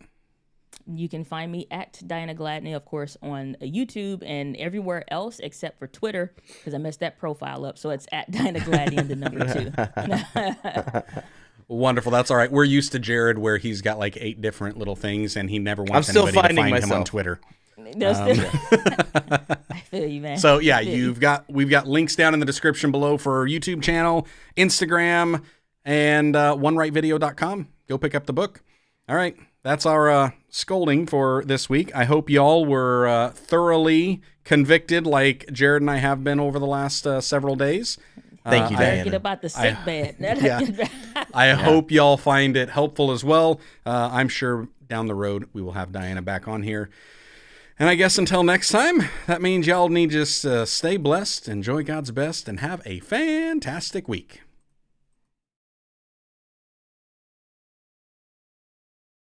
You can find me at Diana Gladney, of course, on YouTube and everywhere else except for Twitter, because I messed that profile up. So it's at Diana Gladney and the number 2. Wonderful. That's all right. We're used to Jarrod where he's got 8 different little things and he never wants I'm still anybody to finding find him on myself. Twitter. I feel you, man. So yeah, we've got links down in the description below for our YouTube channel, Instagram, and onerightvideo.com. Go pick up the book. All right, that's our scolding for this week. I hope y'all were thoroughly convicted like Jarrod and I have been over the last several days. Thank you, Diana. Get about the sick bed. I hope y'all find it helpful as well. I'm sure down the road we will have Diana back on here. And I guess until next time, that means y'all need to just stay blessed, enjoy God's best, and have a fantastic week.